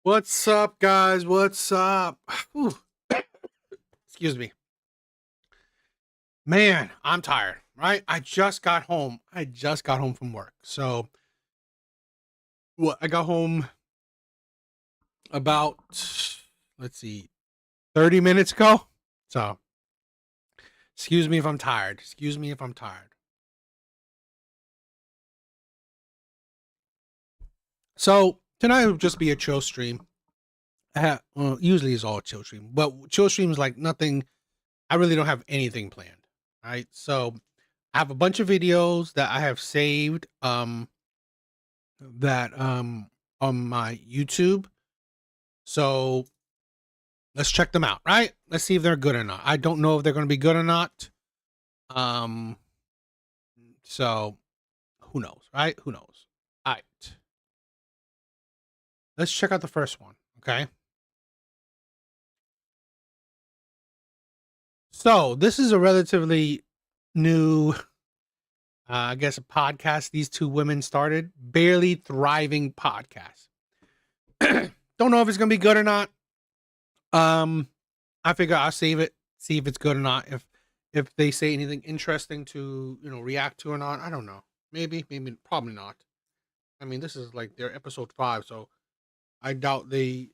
What's up, guys? What's up? Whew. Excuse me. Man, I'm tired, right? I just got home. I just got home from work. So, I got home about, let's see, 30 minutes ago. So, excuse me if I'm tired. Excuse me if I'm tired. So, tonight will just be a chill stream. Well, usually it's all a chill stream, but chill stream is like nothing. I really don't have anything planned, right? So, I have a bunch of videos that I have saved that on my YouTube. So let's check them out, right? Let's see if they're good or not. I don't know if they're going to be good or not. Um so who knows, right? Who knows? All right. Let's check out the first one, okay? So, this is a relatively new I guess a podcast these two women started, Barely Thriving Podcast. Don't know if it's going to be good or not. I figure I'll save it, see if it's good or not. If they say anything interesting to react to or not, I don't know. Maybe, probably not. I mean, this is like their episode 5, so I doubt they'll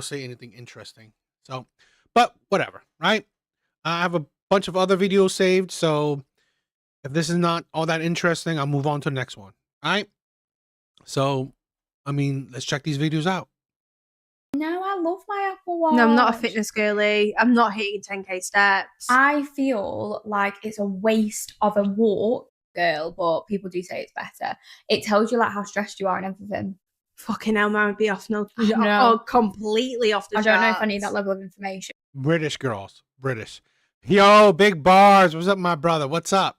say anything interesting. So, but whatever, right? I have a bunch of other videos saved, so if this is not all that interesting, I'll move on to the next one. All right. So, I mean, let's check these videos out. No, I love my Apple Watch. No, I'm not a fitness girly. I'm not hitting 10k steps. I feel like it's a waste of a walk, girl, but people do say it's better. It tells you like how stressed you are and everything. Fucking hell, man, would be off completely off the I charts. don't know if I need that level of information. British girls. British. Yo, big bars. What's up, my brother? What's up?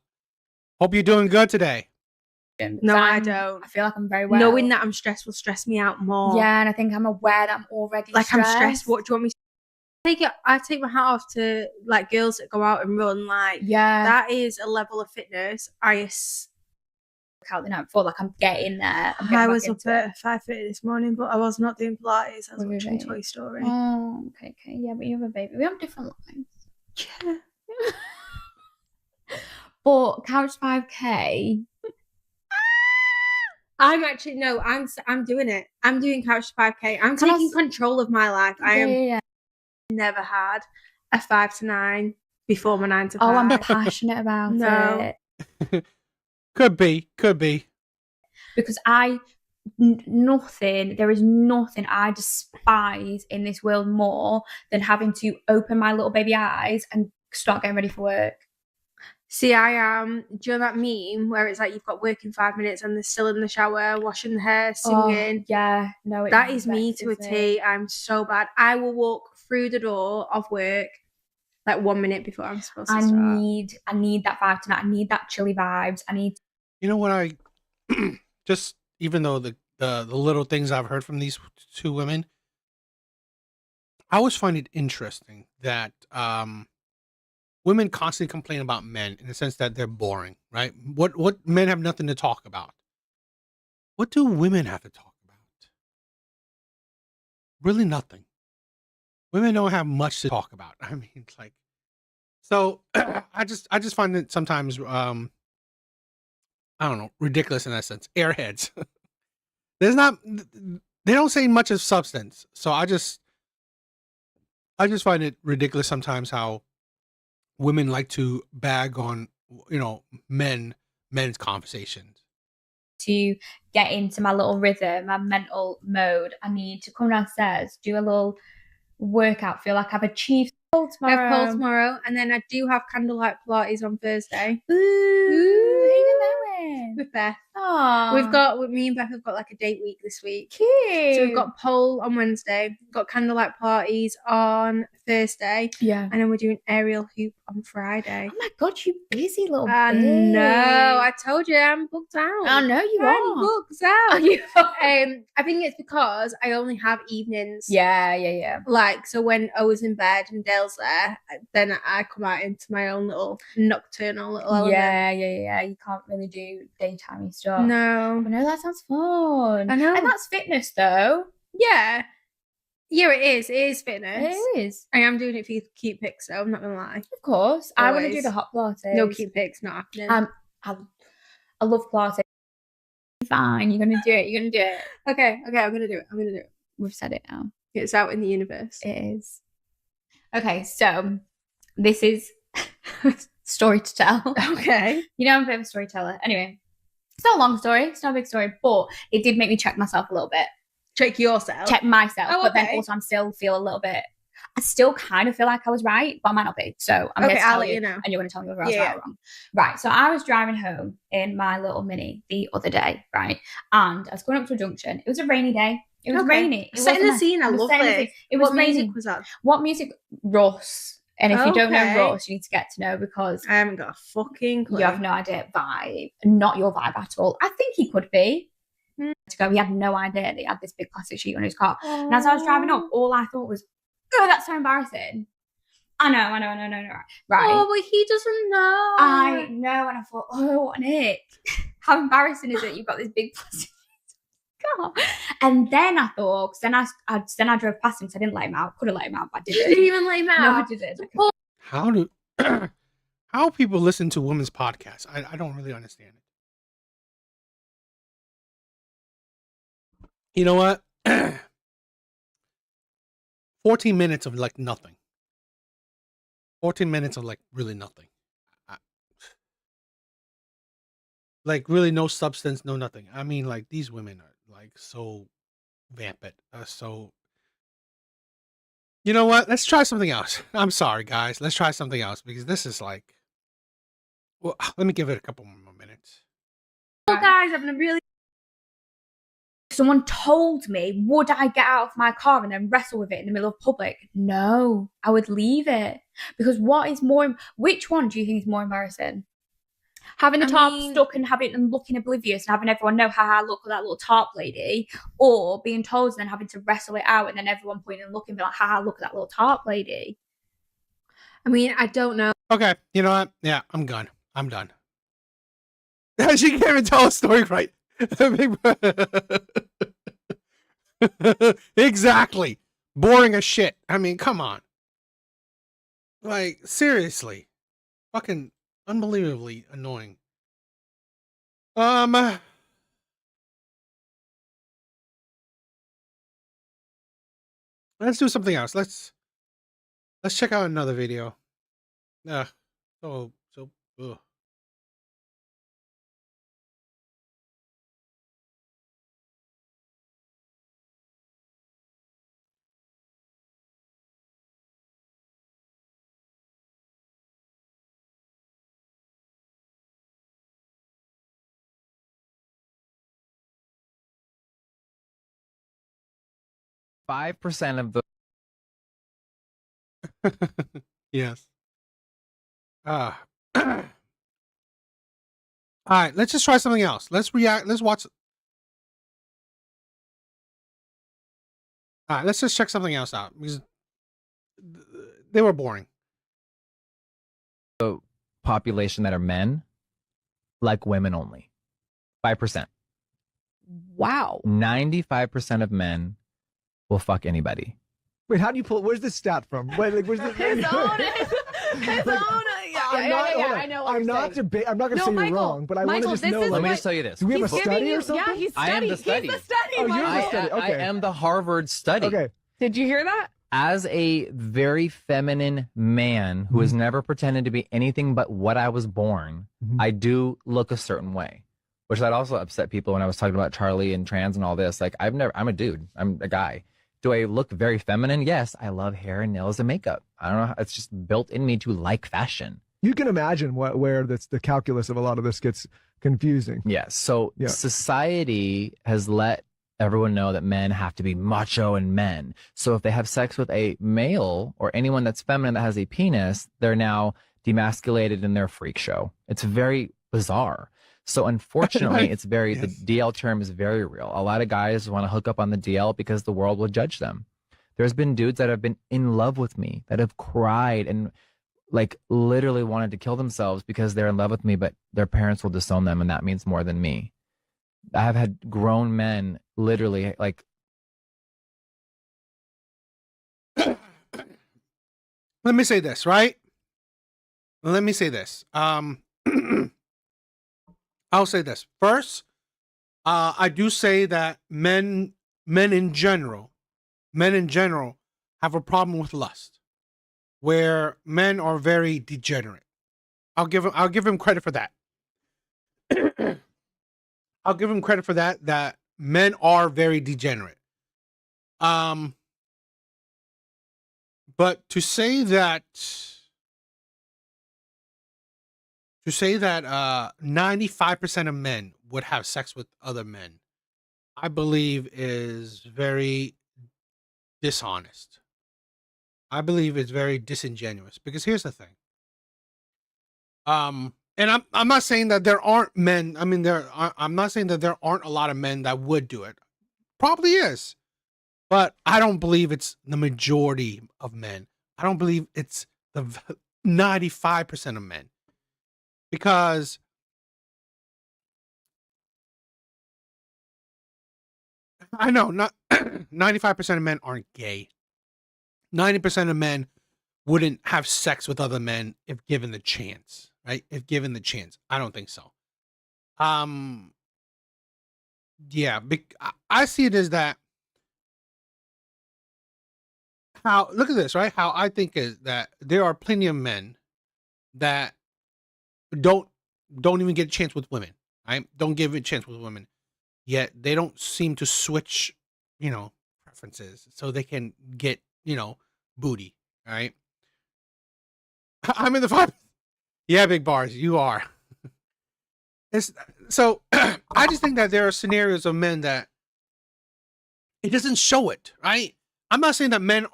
Hope you're doing good today. No, I don't. I feel like I'm very well. Knowing that I'm stressed will stress me out more. Yeah, and I think I'm aware that I'm already like stressed. I'm stressed. What do you want me to I take my hat off to like girls that go out and run. Like, yeah, that is a level of fitness. Out the night before, like I'm getting there. I was up at 5:30 this morning, but I was not doing Pilates. I was watching Toy Story. Oh, okay, yeah, but you have a baby. We have different lives. Yeah. But Couch 5K. I'm doing it. I'm doing Couch 5K. I'm taking control of my life. I am never had a 5 to 9 before my 9 to 5. Oh, I'm passionate about it. Could be. Because there is nothing I despise in this world more than having to open my little baby eyes and start getting ready for work. See, I am. Do you know that meme where it's like you've got work in 5 minutes and they're still in the shower, washing the hair, singing? Oh, yeah, no, that is me to a T. I'm so bad. I will walk through the door of work like 1 minute before I'm supposed to start. I need that vibe tonight. I need that chilly vibes. You know what? I just, even though the little things I've heard from these two women, I always find it interesting that women constantly complain about men in the sense that they're boring, right? What men have nothing to talk about. What do women have to talk about? Really nothing. Women don't have much to talk about. I mean, it's like, so I just find it sometimes I don't know, ridiculous in that sense. Airheads. They don't say much of substance. So I just find it ridiculous sometimes how women like to bag on, men's conversations. To get into my little rhythm, my mental mode, I need to come downstairs, do a little workout, feel like I've achieved tomorrow. I have pole tomorrow, and then I do have candlelight Pilates on Thursday. Ooh. Who you going? With Beth. Oh, Me and Beth have got like a date week this week. Cute. So we've got pole on Wednesday, got candlelight Pilates on Thursday, yeah, and then we're doing aerial hoop on Friday. Oh my god, you busy little I know. I told you I'm booked out. I know you I'm are. booked out. Are you? I think it's because I only have evenings. Yeah. Like, so when Owen's in bed and Dale's there, then I come out into my own little nocturnal little element. Yeah. You can't really do do daytime stuff. No. But no, that sounds fun. I know. And that's fitness, though. Yeah. Yeah, it is. It is fitness. It is. I am doing it for cute pics, though. I'm not going to lie. Of course. I want to do Always. the hot Pilates. No cute pics, not happening. I love Pilates. Fine, you're going to do it. You're going to do it. Okay, I'm going to do it. We've said it now. It's out in the universe. It is. Okay, so this is story to tell. Okay. You know, I'm a bit of a storyteller. Anyway, it's not a long story. It's not a big story, but it did make me check myself a little bit. Check yourself? Check myself. Oh, but then okay. also I'm still feel a little bit, I still kind of feel like I was right, but I might not be. So I'm going to tell you, know. and you're going to tell me whether I was right or wrong. Right. So I was driving home in my little Mini the other day, right? And I was going up to a junction. It was a rainy day. It was rainy. Setting the scene. I love it. It was what raining. music was that? What music? Russ. And if you don't know Okay. Russ, you need to get to know, because I haven't got a fucking clue. you have no idea. Vibe. Not your vibe at all. I think he could be. To go, he had no idea that he had this big plastic sheet on his car. And as I was driving up, all I thought was, oh, that's so embarrassing. I know. Right. Oh, but he doesn't know. I know. And I thought, oh, what an ick. How embarrassing is it? You've got this big plastic car. And then I thought, because then I drove past him, so I didn't let him out. Could have let him out, but I You didn't. didn't even let him out. No, I didn't. How people listen to women's podcasts? I don't really understand it. You know what? 14 minutes of like nothing. 14 minutes of like really nothing. Like really no substance, no nothing. I mean, like these women are like so vampant. So, you know what? Let's try something else. I'm sorry, guys. Let's try something else, because this is like, well, let me give it a couple more minutes. Oh, guys, I'm gonna really. Someone told me, would I get out of my car and then wrestle with it in the middle of public? No, I would leave it. Because which one do you think is more embarrassing? Having the tarp stuck and having and looking oblivious and having everyone know, haha, look at that little tarp lady, or being told and then having to wrestle it out and then everyone pointing and looking and be like, haha, look at that little tarp lady. I mean, I don't know. Okay, you know what? Yeah, I'm done. She can't even tell a story right. Exactly. Boring as shit. I mean, come on. Like, seriously. Fucking unbelievably annoying. Let's do something else. Let's check out another video. Ugh. Ugh. Five percent of the Yes. All right, let's just try something else. Let's watch. All right, let's just check something else out, because they were boring. population that are men like women only. 5%. Wow. 95% of men will fuck anybody. Wait, how do you pull? Where's this stat from? Wait, like, where's this? His own. I know. I'm not going to say you're wrong, but I want to just know. Let me just tell you this. Do we have a study or something? Yeah, he's I am the study. He's the study. Oh, you're the I, study. Okay. I am the Harvard study. Okay. Did you hear that? As a very feminine man who has never pretended to be anything but what I was born, I do look a certain way, which that also upset people when I was talking about Charlie and trans and all this. Like, I'm a dude. I'm a guy. Do I look very feminine? Yes. I love hair and nails and makeup. I don't know. It's just built in me to like fashion. You can imagine where the calculus of a lot of this gets confusing. Yes. So society has let everyone know that men have to be macho and men. So if they have sex with a male or anyone that's feminine that has a penis, they're now demasculated in their freak show. It's very bizarre. So unfortunately, it's very, the DL term is very real. A lot of guys want to hook up on the DL because the world will judge them. There's been dudes that have been in love with me, that have cried and like literally wanted to kill themselves because they're in love with me, but their parents will disown them, and that means more than me. I have had grown men literally like. Let me say this, right? Let me say this. I'll say this first. I do say that men in general have a problem with lust, where men are very degenerate. I'll give him credit for that. I'll give him credit for that. That men are very degenerate. But to say that 95% of men would have sex with other men, I believe is very dishonest. I believe it's very disingenuous, because here's the thing. And I'm not saying that there aren't men. I mean, I'm not saying that there aren't a lot of men that would do it. Probably is. But I don't believe it's the majority of men. I don't believe it's the 95% of men. Because I know not 95% of men aren't gay. 90% of men wouldn't have sex with other men if given the chance, right? If given the chance. I don't think so. Yeah, I see it as that. How, look at this, right? How I think is that there are plenty of men that don't even get a chance with women, right? Don't give it a chance with women, yet they don't seem to switch, preferences so they can get, booty, right? I'm in the five. Yeah, big bars, you are. It's so I just think that there are scenarios of men that it doesn't show it, right? I'm not saying that men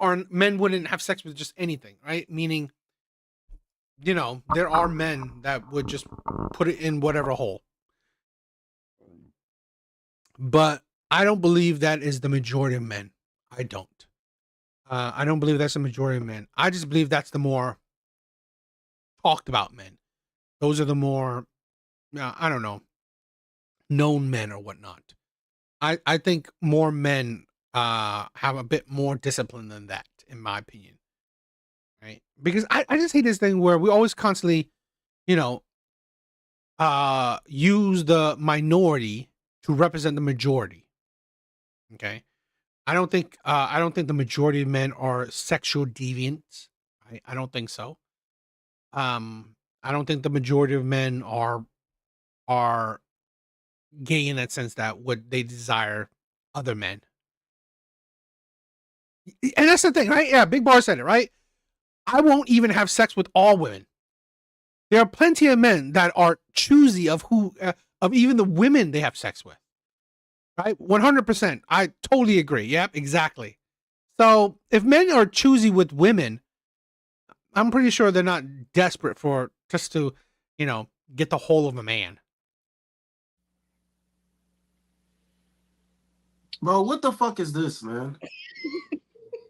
wouldn't have sex with just anything, right? Meaning, there are men that would just put it in whatever hole. But I don't believe that is the majority of men. I don't. I don't believe that's the majority of men. I just believe that's the more talked about men. Those are the more, I don't know, known men or whatnot. I think more men have a bit more discipline than that, in my opinion. Right? Because I just hate this thing where we always constantly, use the minority to represent the majority. Okay. I don't think the majority of men are sexual deviants. I don't think so. I don't think the majority of men are gay in that sense, that would they desire other men. And that's the thing, right? Yeah, Big Bar said it, right? I won't even have sex with all women. There are plenty of men that are choosy of who, of even the women they have sex with. Right? 100%. I totally agree. Yep, exactly. So if men are choosy with women, I'm pretty sure they're not desperate for just to, get the whole of a man. Bro, what the fuck is this, man?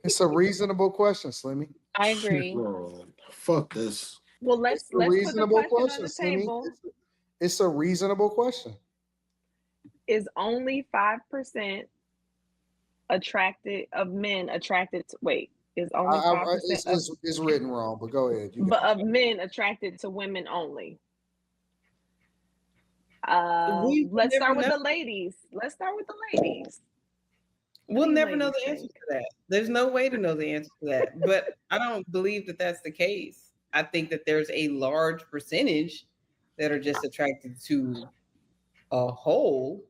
It's a reasonable question, Slimmy. I agree. Bro, fuck this. Well, let's put the Reasonable question on the Slimmy. table. It's a reasonable question. Is only 5% of men attracted to, wait, is only 5% it's written wrong, but go ahead. but of men attracted to women only? Let's start with the ladies. We'll never know the answer to that. There's no way to know the answer to that. But I don't believe that that's the case. I think that there's a large percentage that are just attracted to a whole,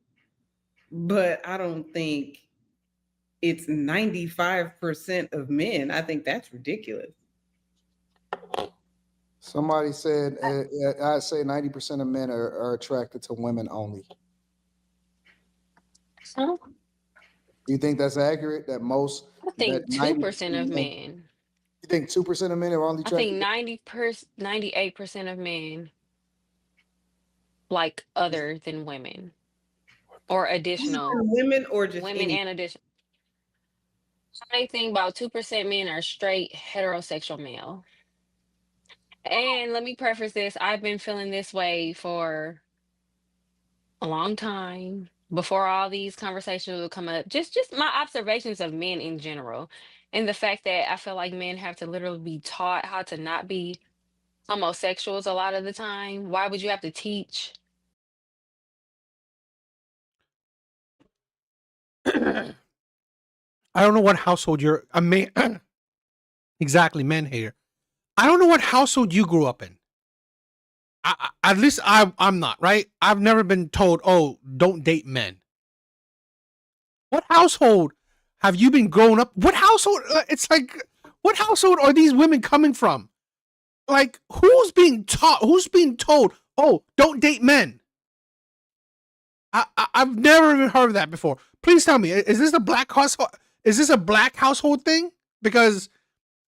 but I don't think it's 95% of men. I think that's ridiculous. Somebody said, I'd say 90% of men are attracted to women only. Huh? You think that's accurate? That most? I think 2% of men. You think 2% of men are only attracted? I think 98% of men like other than women, or additional women, or just women and additional. I think about 2% men are straight heterosexual male. And let me preface this. I've been feeling this way for a long time before all these conversations will come up. Just my observations of men in general. And the fact that I feel like men have to literally be taught how to not be homosexuals a lot of the time. Why would you have to teach? I don't know what household you're a man. Exactly, men hater. I don't know what household you grew up in. At least I'm not, right? I've never been told, oh, don't date men. What household have you been growing up? What household? It's like, what household are these women coming from? Like, who's being taught? Who's being told, oh, don't date men? I've never even heard of that before. Please tell me, is this a black household? Is this a black household thing? Because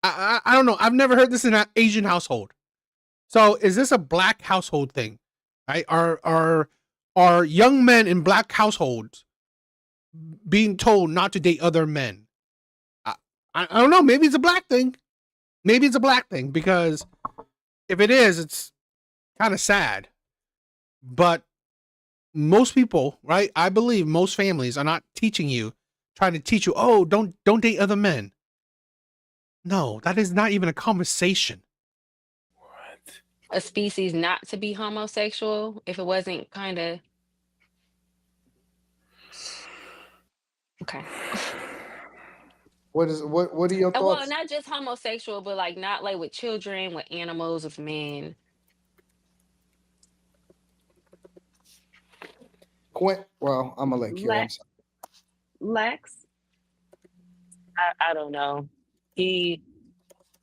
I don't know. I've never heard this in an Asian household. So is this a black household thing? Right? Are young men in black households being told not to date other men? I don't know. Maybe it's a black thing. Maybe it's a black thing, because if it is, it's kind of sad. But most people, right? I believe most families are not teaching you, trying to teach you, oh, don't date other men. No, that is not even a conversation. A species not to be homosexual if it wasn't kind of okay. What are your thoughts? Well, not just homosexual, but like not like with children, with animals, with men. Well, I'm gonna let Kira. Lex. I don't know. He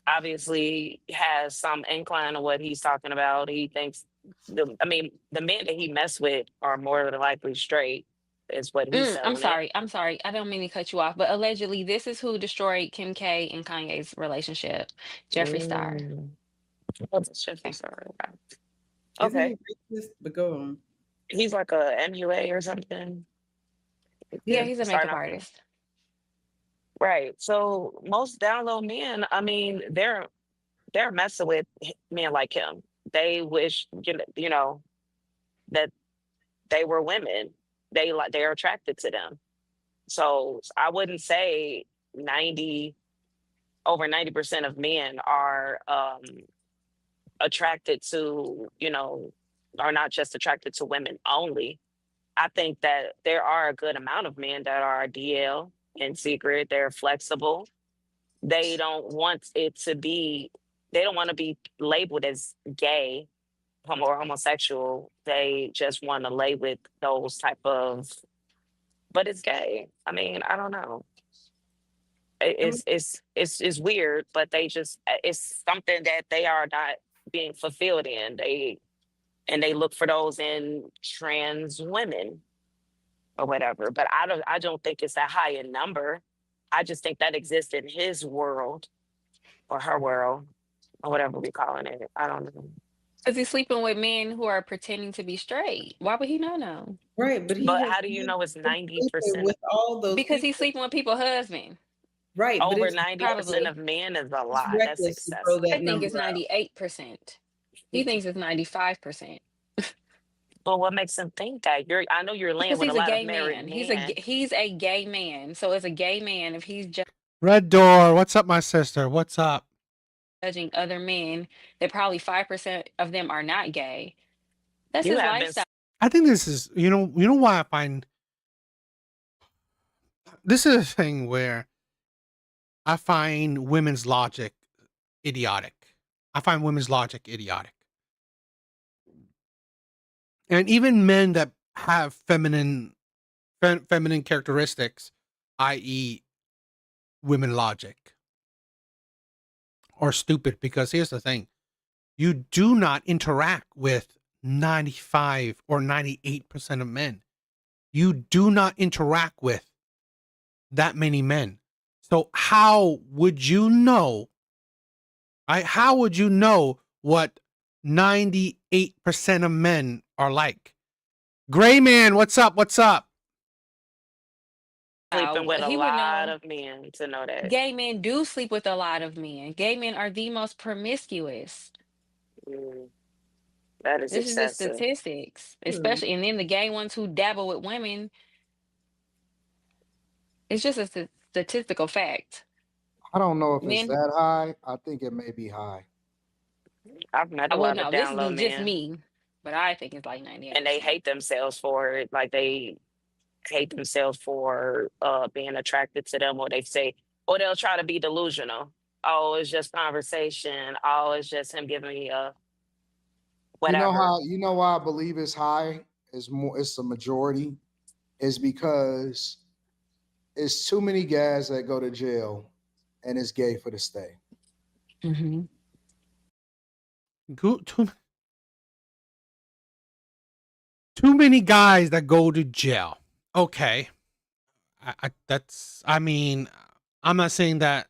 obviously has some incline of what he's talking about. He thinks the men that he messed with are more than likely straight, is what he's I'm telling it. sorry. I don't mean to cut you off, but allegedly this is who destroyed Kim K and Kanye's relationship. Jeffree Star. What's Jeffree Star? Isn't Okay. he racist? But go on. He's like a MUA or something. Yeah, he's a Starting makeup off- artist. Right. So most down low men, I mean, they're messing with men like him. They wish you know that they were women. They're attracted to them. So I wouldn't say over 90% of men are attracted to, are not just attracted to women only. I think that there are a good amount of men that are DL in secret. They're flexible. They don't want to be labeled as gay or homosexual. They just want to lay with those type of, but it's gay. I mean, I don't know. It's weird, but it's something that they are not being fulfilled in. They look for those in trans women or whatever. But I don't think it's that high in number. I just think that exists in his world or her world or whatever we're calling it. I don't know. Because he's sleeping with men who are pretending to be straight. Why would he not know? Right, but how do you know it's 90% with all those? Because he's sleeping with people's husbands. Right, over 90% of men is a lot. That's excessive. I think it's 98%. He thinks it's 95%. Well, what makes him think that? I know you're laying with a lot of married men. He's a gay man. So as a gay man, if he's Red Door, what's up, my sister? What's up? Judging other men, that probably 5% of them are not gay. That's his lifestyle. I think this is, you know why I find this is a thing where I find women's logic idiotic. And even men that have feminine characteristics, i.e. women logic, are stupid, because here's the thing. You do not interact with 95 or 98% of men. You do not interact with that many men. So how would you know, right? How would you know what 98% of men are like? Gray man, what's up? What's up? Sleeping with a lot of men to know that. Gay men do sleep with a lot of men. Gay men are the most promiscuous. Mm, that is This is the excessive. statistics, especially, and then the gay ones who dabble with women. It's just a statistical fact. I don't know if it's Men, that high. I think it may be high. I've met I a will lot of know. This down low is just men, me, but I think it's like and they 98%. hate themselves for it. Like they hate themselves for being attracted to them, or they say, or they'll try to be delusional. Oh, it's just conversation. Oh, it's just him giving me a whatever. You know why I believe it's high? It's the majority, is because it's too many guys that go to jail and it's gay for the stay. Mm-hmm. Too many guys that go to jail. Okay. I mean, I'm not saying that.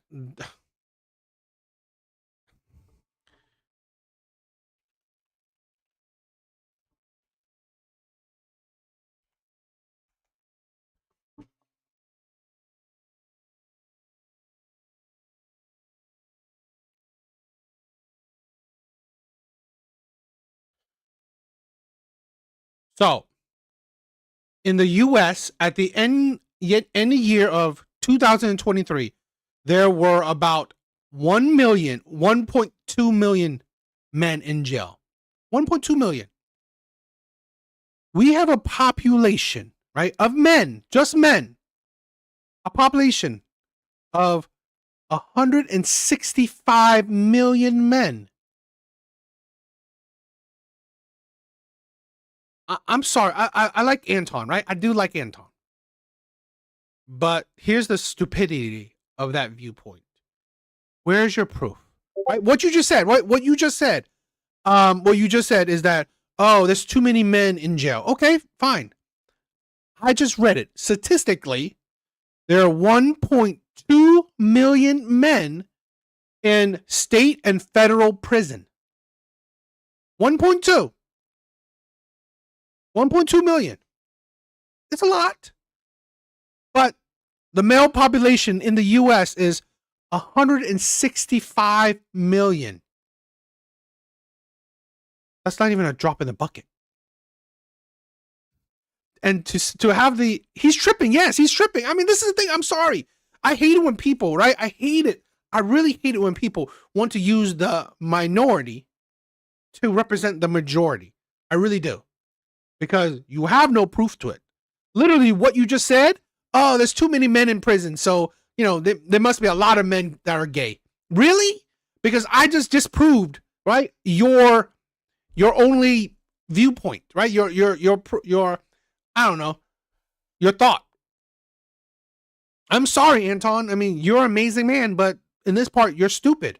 So, in the US, at the end year of 2023, there were about 1.2 million men in jail. 1.2 million. We have a population, right, of men, just men, a population of 165 million men. I'm sorry. I like Anton, right? I do like Anton. But here's the stupidity of that viewpoint. Where's your proof? Right? What you just said, right? What you just said is that, oh, there's too many men in jail. Okay, fine. I just read it. Statistically, there are 1.2 million men in state and federal prison. 1.2. 1.2 million. It's a lot. But the male population in the US is 165 million. That's not even a drop in the bucket. And to have he's tripping. Yes, he's tripping. I mean, this is the thing. I'm sorry. I hate it when people, right? I hate it. I really hate it when people want to use the minority to represent the majority. I really do. Because you have no proof to it. Literally what you just said, oh, there's too many men in prison. So, there must be a lot of men that are gay. Really? Because I just disproved, right? Your only viewpoint, right? Your I don't know, your thought. I'm sorry, Anton. I mean, you're an amazing man, but in this part, you're stupid.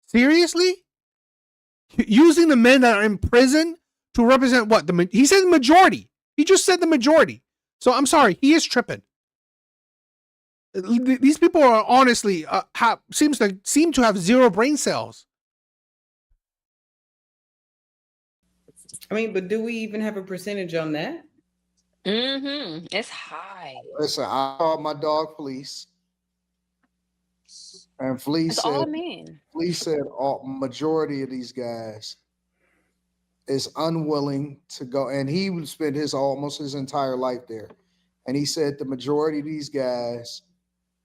Seriously? Using the men that are in prison to represent what? He said the majority. He just said the majority. So I'm sorry, he is tripping. These people are honestly seem to have zero brain cells. I mean, but do we even have a percentage on that? Mm-hmm. It's high. Listen, I called my dog Fleece, and Fleece It's said, all men. majority of these guys is unwilling to go, and he would spend almost his entire life there. And he said the majority of these guys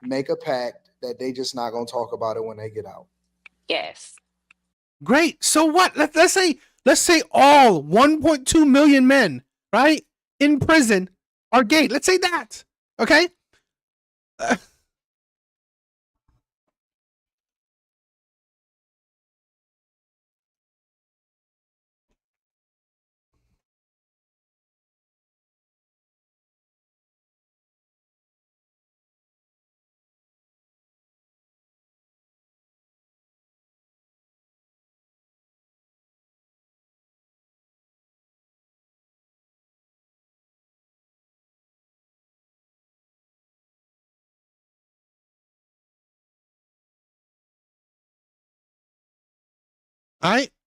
make a pact that they just not gonna talk about it when they get out. Yes. Great. So what? Let's say all 1.2 million men, right, in prison are gay. Let's say that. Okay?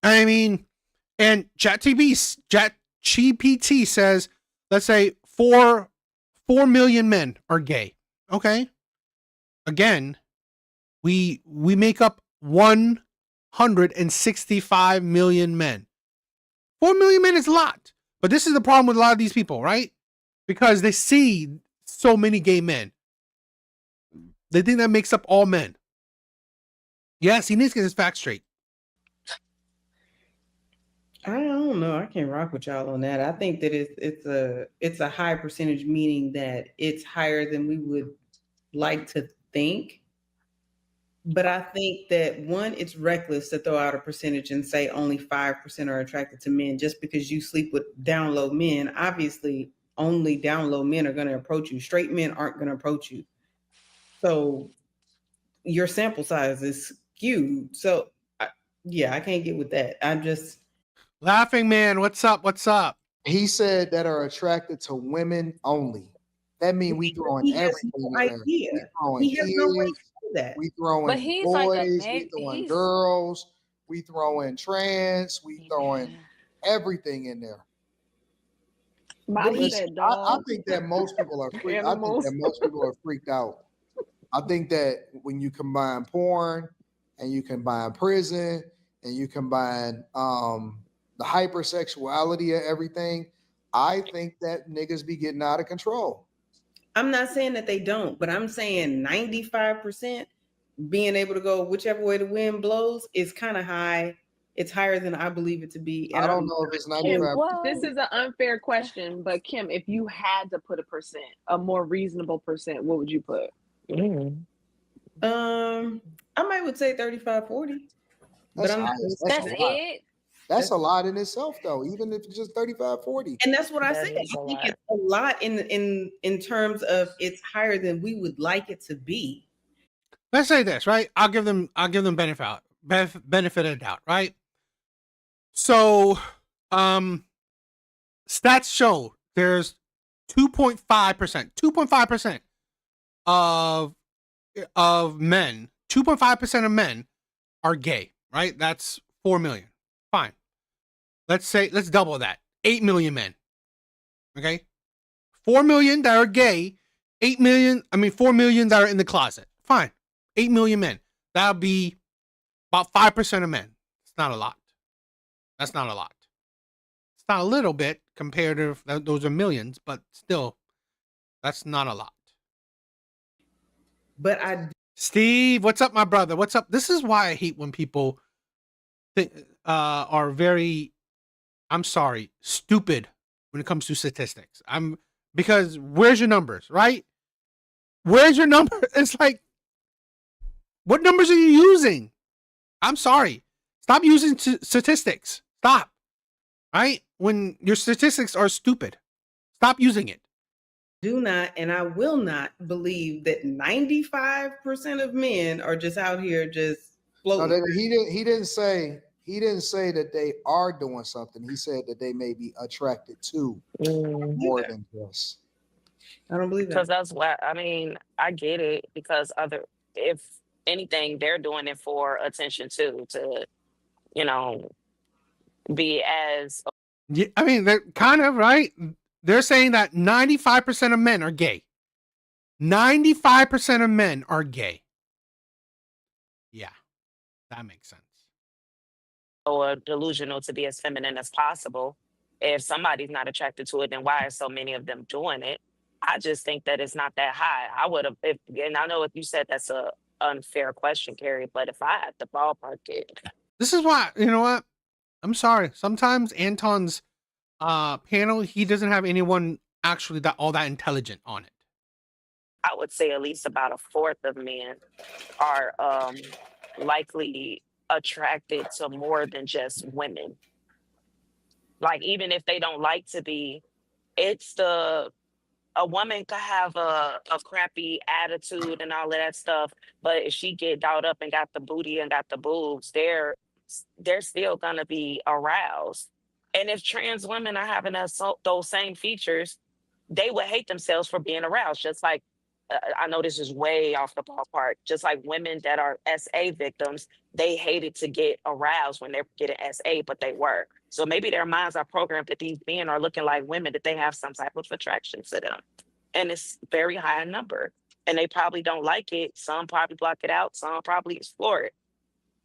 I mean, and ChatGPT says, let's say 4 million men are gay. Okay. Again, we make up 1 465 million men. 4 million men is a lot. But this is the problem with a lot of these people, right? Because they see so many gay men. They think that makes up all men. Yes, he needs to get his facts straight. I don't know. I can't rock with y'all on that. I think that it's a high percentage, meaning that it's higher than we would like to think. But I think that one, it's reckless to throw out a percentage and say only 5% are attracted to men just because you sleep with down low men. Obviously, only down low men are going to approach you. Straight men aren't going to approach you. So your sample size is skewed. So yeah, I can't get with that. I'm just Laughing man, what's up? What's up? He said that are attracted to women only. That means we throwing everything in there. We throwing He has no way kids, to do that. we But throwing he's like a boys, we man. throwing He's girls, we throwing trans, we throwing yeah. everything in there. Molly Listen, said I dog. think that most people are freaked. I think Animals. that most people are freaked out. I think that when you combine porn and you combine prison and you combine the hypersexuality of everything, I think that niggas be getting out of control. I'm not saying that they don't, but I'm saying 95% being able to go whichever way the wind blows is kind of high. It's higher than I believe it to be. And I don't know if it's Kim, 95. this is an unfair question, but Kim, if you had to put a percent, a more reasonable percent, what would you put? I would say 35, 40. That's, But I'm That's a lot. it. That's a lot in itself, though, even if it's just 35, 40. and that's what I That said. is a I think lot. it's a lot in terms of it's higher than we would like it to be. Let's say this, right? I'll give them benefit of doubt, right? So, stats show there's 2.5% of men, 2.5% of men are gay, right? That's 4 million. Fine. Let's double that. 8 million men. Okay? 4 million that are gay, 4 million that are in the closet. Fine. 8 million men. That'll be about 5% of men. It's not a lot. That's not a lot. It's not a little bit compared to those are millions, but still, that's not a lot. But Steve, what's up, my brother? What's up? This is why I hate when people are very, I'm sorry, stupid when it comes to statistics. Because where's your numbers, right? Where's your number? It's like, what numbers are you using? I'm sorry. Stop using statistics. Stop. Right? When your statistics are stupid, stop using it. do not, and I will not believe that 95% of men are just out here just floating. No, he didn't say that they are doing something. He said that they may be attracted to more than this. I don't believe Because that. that's what I mean. I get it because if anything, they're doing it for attention too, to be as Yeah, I mean, they're kind of right. They're saying that 95% of men are gay. 95% of men are gay. Yeah, that makes sense. or delusional to be as feminine as possible. If somebody's not attracted to it, then why are so many of them doing it? I just think that it's not that high. I would have, and I know if you said that's a unfair question, Carrie, but if I had to ballpark it, This is why, you know what? I'm sorry. Sometimes Anton's panel, he doesn't have anyone actually all that intelligent on it. I would say at least about a fourth of men are likely attracted to more than just women. Like even if they don't like to be, it's a woman could have a crappy attitude and all of that stuff, but if she get dolled up and got the booty and got the boobs, they're still gonna be aroused. And if trans women are having those same features, they would hate themselves for being aroused. Just like I know this is way off the ballpark. Just like women that are SA victims, they hated to get aroused when they're getting SA, but they were. So maybe their minds are programmed that these men are looking like women, that they have some type of attraction to them. And it's very high in number. And they probably don't like it. Some probably block it out. Some probably explore it.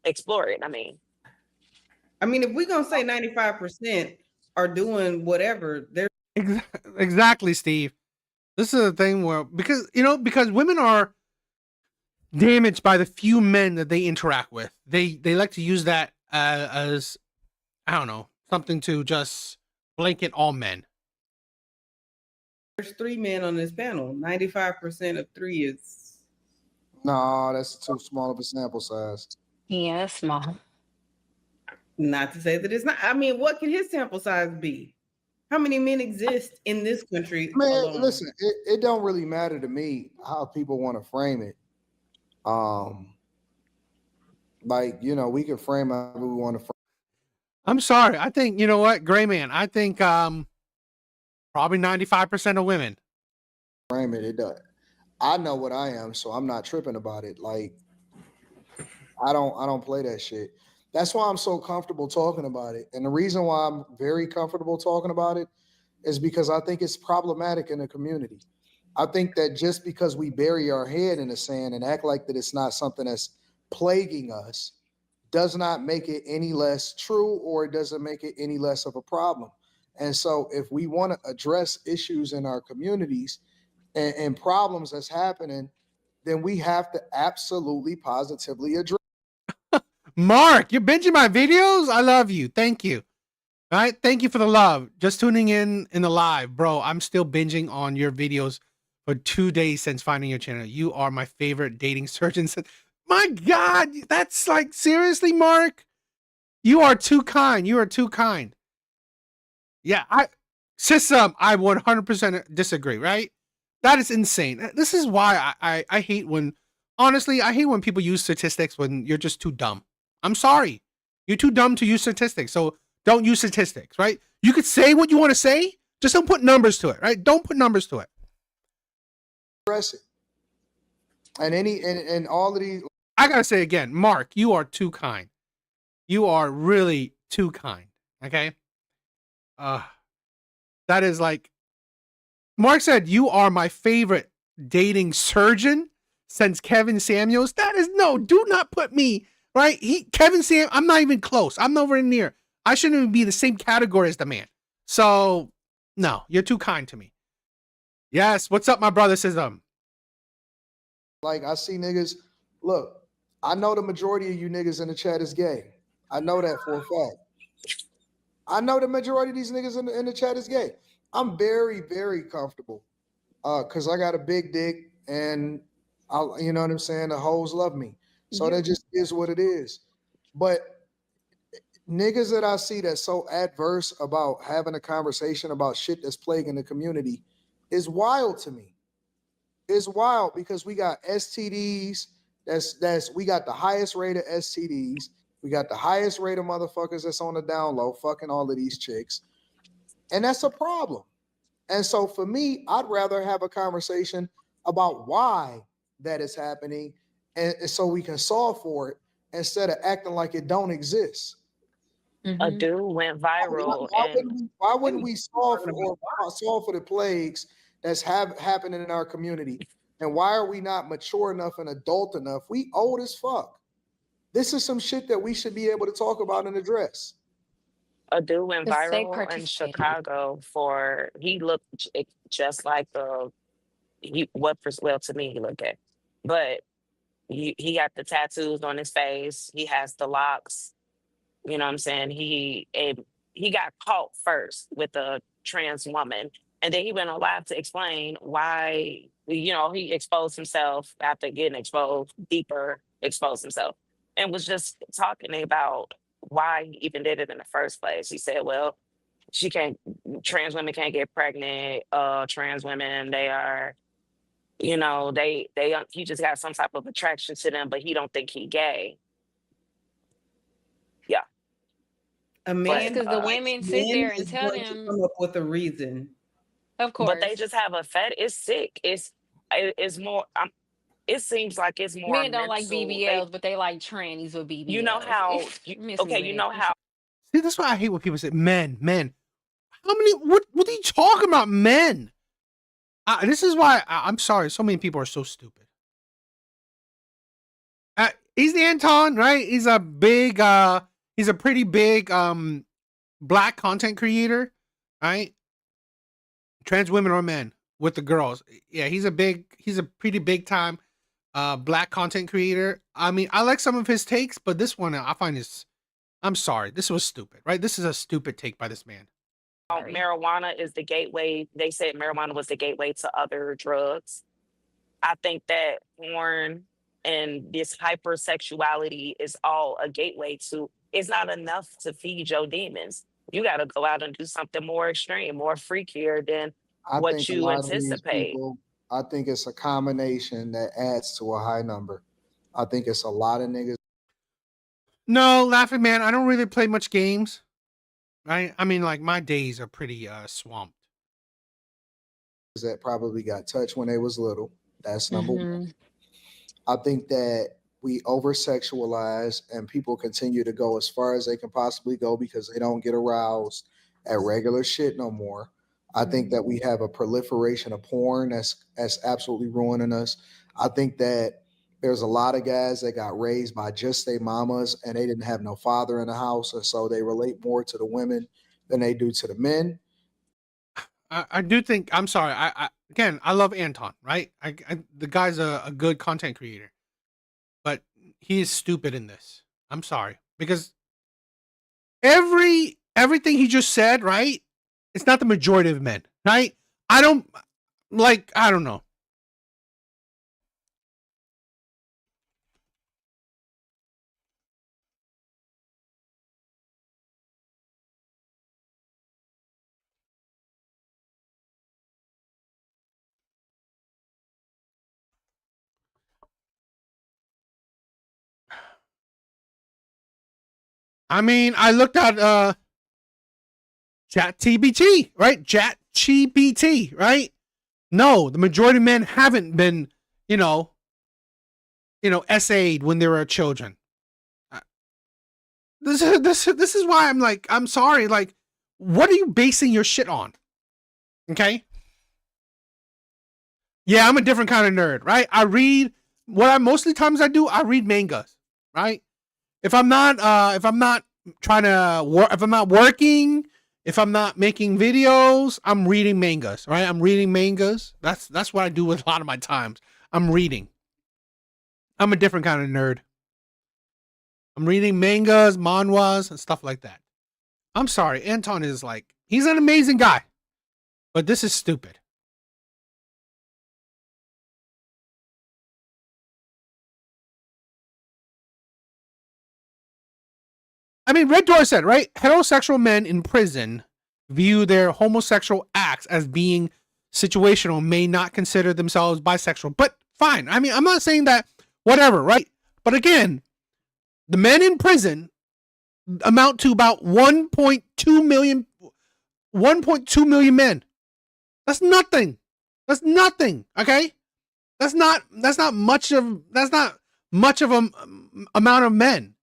explore it. I mean, if we're gonna say 95% are doing whatever, they're Exactly, Steve. This is a thing where because women are damaged by the few men that they interact with. They like to use that as I don't know, something to just blanket all men. there's 3 men on this panel. 95% of 3 is No, that's too small of a sample size. Yeah, that's small. not to say that it's not. What can his sample size be? How many men exist in this country Man, alone? listen, it don't really matter to me how people want to frame it. We can frame how we want to frame. I'm sorry. I think you know what, Gray Man. I think probably 95% of women. Frame it. It does. I know what I am, so I'm not tripping about it. Like, I don't play that shit. That's why I'm so comfortable talking about it. And the reason why I'm very comfortable talking about it is because I think it's problematic in the community. I think that just because we bury our head in the sand and act like that it's not something that's plaguing us does not make it any less true, or it doesn't make it any less of a problem. And so if we want to address issues in our communities and problems that's happening, then we have to absolutely positively address. Mark, you're binging my videos? I love you. Thank you. All right. Thank you for the love. Just tuning in the live. Bro, I'm still binging on your videos for 2 days since finding your channel. You are my favorite dating surgeon. My God, that's like, seriously, Mark? You are too kind. You are too kind. Yeah, I 100% disagree, right? That is insane. This is why I hate when, honestly, I hate when people use statistics when you're just too dumb. I'm sorry. You're too dumb to use statistics, so don't use statistics, right? You could say what you want to say, just don't put numbers to it, right? Don't put numbers to it. It. And all of these. I gotta say again, Mark, you are too kind. You are really too kind. Okay. That is like Mark said, you are my favorite dating surgeon since Kevin Samuels. That is do not put me right. Kevin Sam, I'm not even close. I'm nowhere near. I shouldn't even be the same category as the man. So no, you're too kind to me. Yes. What's up, my brother? Says Like, I see niggas. Look, I know the majority of you niggas in the chat is gay. I know that for a fact. I know the majority of these niggas in the chat is gay. I'm very, very comfortable because I got a big dick and you know what I'm saying? The hoes love me. So that just is what it is. But niggas that I see that's so adverse about having a conversation about shit that's plaguing the community is wild to me. It's wild because we got STDs. We got the highest rate of STDs. We got the highest rate of motherfuckers that's on the down low fucking all of these chicks. And that's a problem. And so for me, I'd rather have a conversation about why that is happening and so we can solve for it instead of acting like it don't exist. A dude went viral. Why wouldn't we solve for the plagues that's happening in our community? And why are we not mature enough and adult enough? We old as fuck. This is some shit that we should be able to talk about and address. A dude went viral in Chicago he looked just like to me he looked gay, but he got the tattoos on his face. He has the locks. You know what I'm saying? He got caught first with a trans woman, and then he went on live to explain why he exposed himself after getting exposed himself, and was just talking about why he even did it in the first place. He said, well, trans women can't get pregnant. Trans women, they are, he just got some type of attraction to them, but he don't think he gay. Yeah. A man, because the women sit there and tell them come up with a reason. Of course. But they just have a it's sick. It's more, it seems like it's more men don't like BBLs, but they like trannies with BBLs. You know how, See, that's why I hate when people say men. How many, what are you talking about, men? This is why I'm sorry. So many people are so stupid. he's Anton, right? He's a big, he's a pretty big, black content creator, right? Trans women or men with the girls. Yeah, he's a pretty big time, black content creator. I mean, I like some of his takes, but this one I find I'm sorry, this was stupid, right? This is a stupid take by this man. Marijuana is the gateway. They said marijuana was the gateway to other drugs. I think that porn and this hypersexuality is all a gateway to, it's not enough to feed your demons. You got to go out and do something more extreme, more freakier than I what think a you lot of these anticipate. people, I think it's a combination that adds to a high number. I think it's a lot of niggas No, Laughing Man, I don't really play much games. Right? I mean, like, my days are pretty swamped. that probably got touched when they was little. That's number one. Mhm. I think that we over sexualize and people continue to go as far as they can possibly go because they don't get aroused at regular shit no more. I think that we have a proliferation of porn that's absolutely ruining us. I think that there's a lot of guys that got raised by just their mamas and they didn't have no father in the house, and so they relate more to the women than they do to the men. I do think, I'm sorry. Again, I love Anton, right? The guy's a good content creator, but he is stupid in this. I'm sorry, because everything he just said, right? It's not the majority of men, right? I don't know. I mean, I looked at ChatGPT, right? ChatGPT, right? No, the majority of men haven't been, essayed when they were children. This is why I'm like, I'm sorry. Like, what are you basing your shit on? Okay. Yeah, I'm a different kind of nerd, right? I read mostly times I do. I read mangas, right? If I'm not trying to work, if I'm not working, if I'm not making videos, I'm reading mangas, right? I'm reading mangas. That's what I do with a lot of my times. I'm reading. I'm a different kind of nerd. I'm reading mangas, manhwas, and stuff like that. I'm sorry, Anton is like, he's an amazing guy, but this is stupid. I mean, Red Door said, right? Heterosexual men in prison view their homosexual acts as being situational, may not consider themselves bisexual. But fine. I mean, I'm not saying that, whatever, right? But again, the men in prison amount to about 1.2 million men. That's nothing. That's nothing. Okay? That's not much of a amount of men.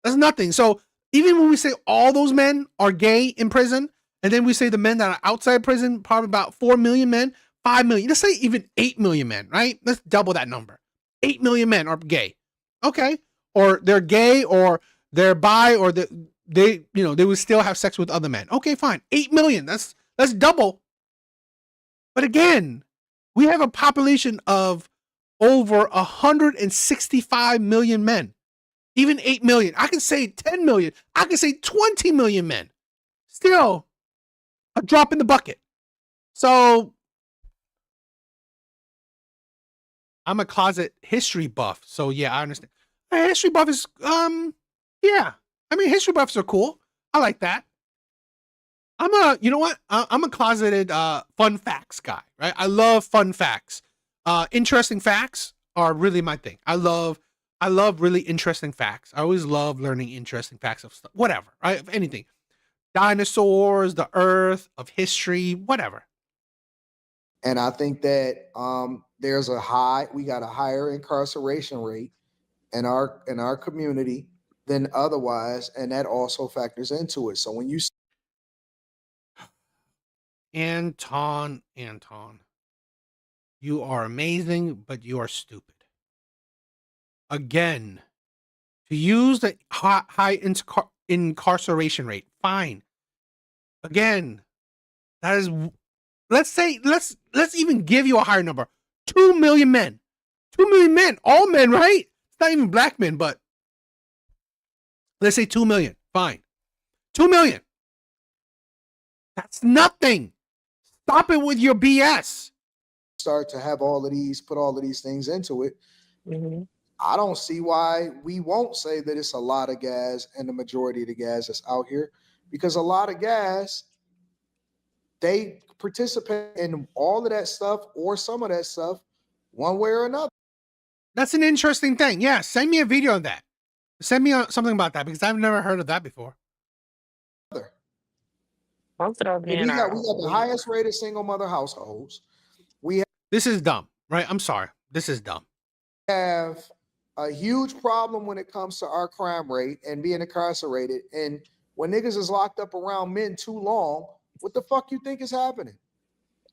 That's nothing. So even when we say all those men are gay in prison, and then we say the men that are outside prison, probably about 4 million men, 5 million, let's say even 8 million men, right? Let's double that number. 8 million men are gay. Okay. Or they're gay, or they're bi, or they would still have sex with other men. Okay, fine. 8 million. That's double. But again, we have a population of over 165 million men. Even 8 million. I can say 10 million. I can say 20 million men. Still a drop in the bucket. So I'm a closet history buff. So yeah, I understand. A history buff is yeah. I mean, history buffs are cool. I like that. I'm a closeted fun facts guy, right? I love fun facts. Interesting facts are really my thing. I love really interesting facts. I always love learning interesting facts of stuff, whatever, right? Of anything. Dinosaurs, the earth, of history, whatever. And I think that we got a higher incarceration rate in our community than otherwise, and that also factors into it. So when you Anton, you are amazing, but you are stupid. Again, to use the high incarceration rate. Fine. Again, that is, let's even give you a higher number. 2 million men. 2 million men. All men, right? It's not even black men, but let's say 2 million. Fine. 2 million. That's nothing. Stop it with your BS. Start to have put all of these things into it. Mm-hmm. I don't see why we won't say that it's a lot of guys and the majority of the guys that's out here, because a lot of guys, they participate in all of that stuff or some of that stuff one way or another. That's an interesting thing. Yeah, send me a video of that. Send me something about that, because I've never heard of that before. Most of those men we got the highest rated single mother households. This is dumb, right? I'm sorry. This is dumb. Have a huge problem when it comes to our crime rate and being incarcerated. And when niggas is locked up around men too long, what the fuck you think is happening?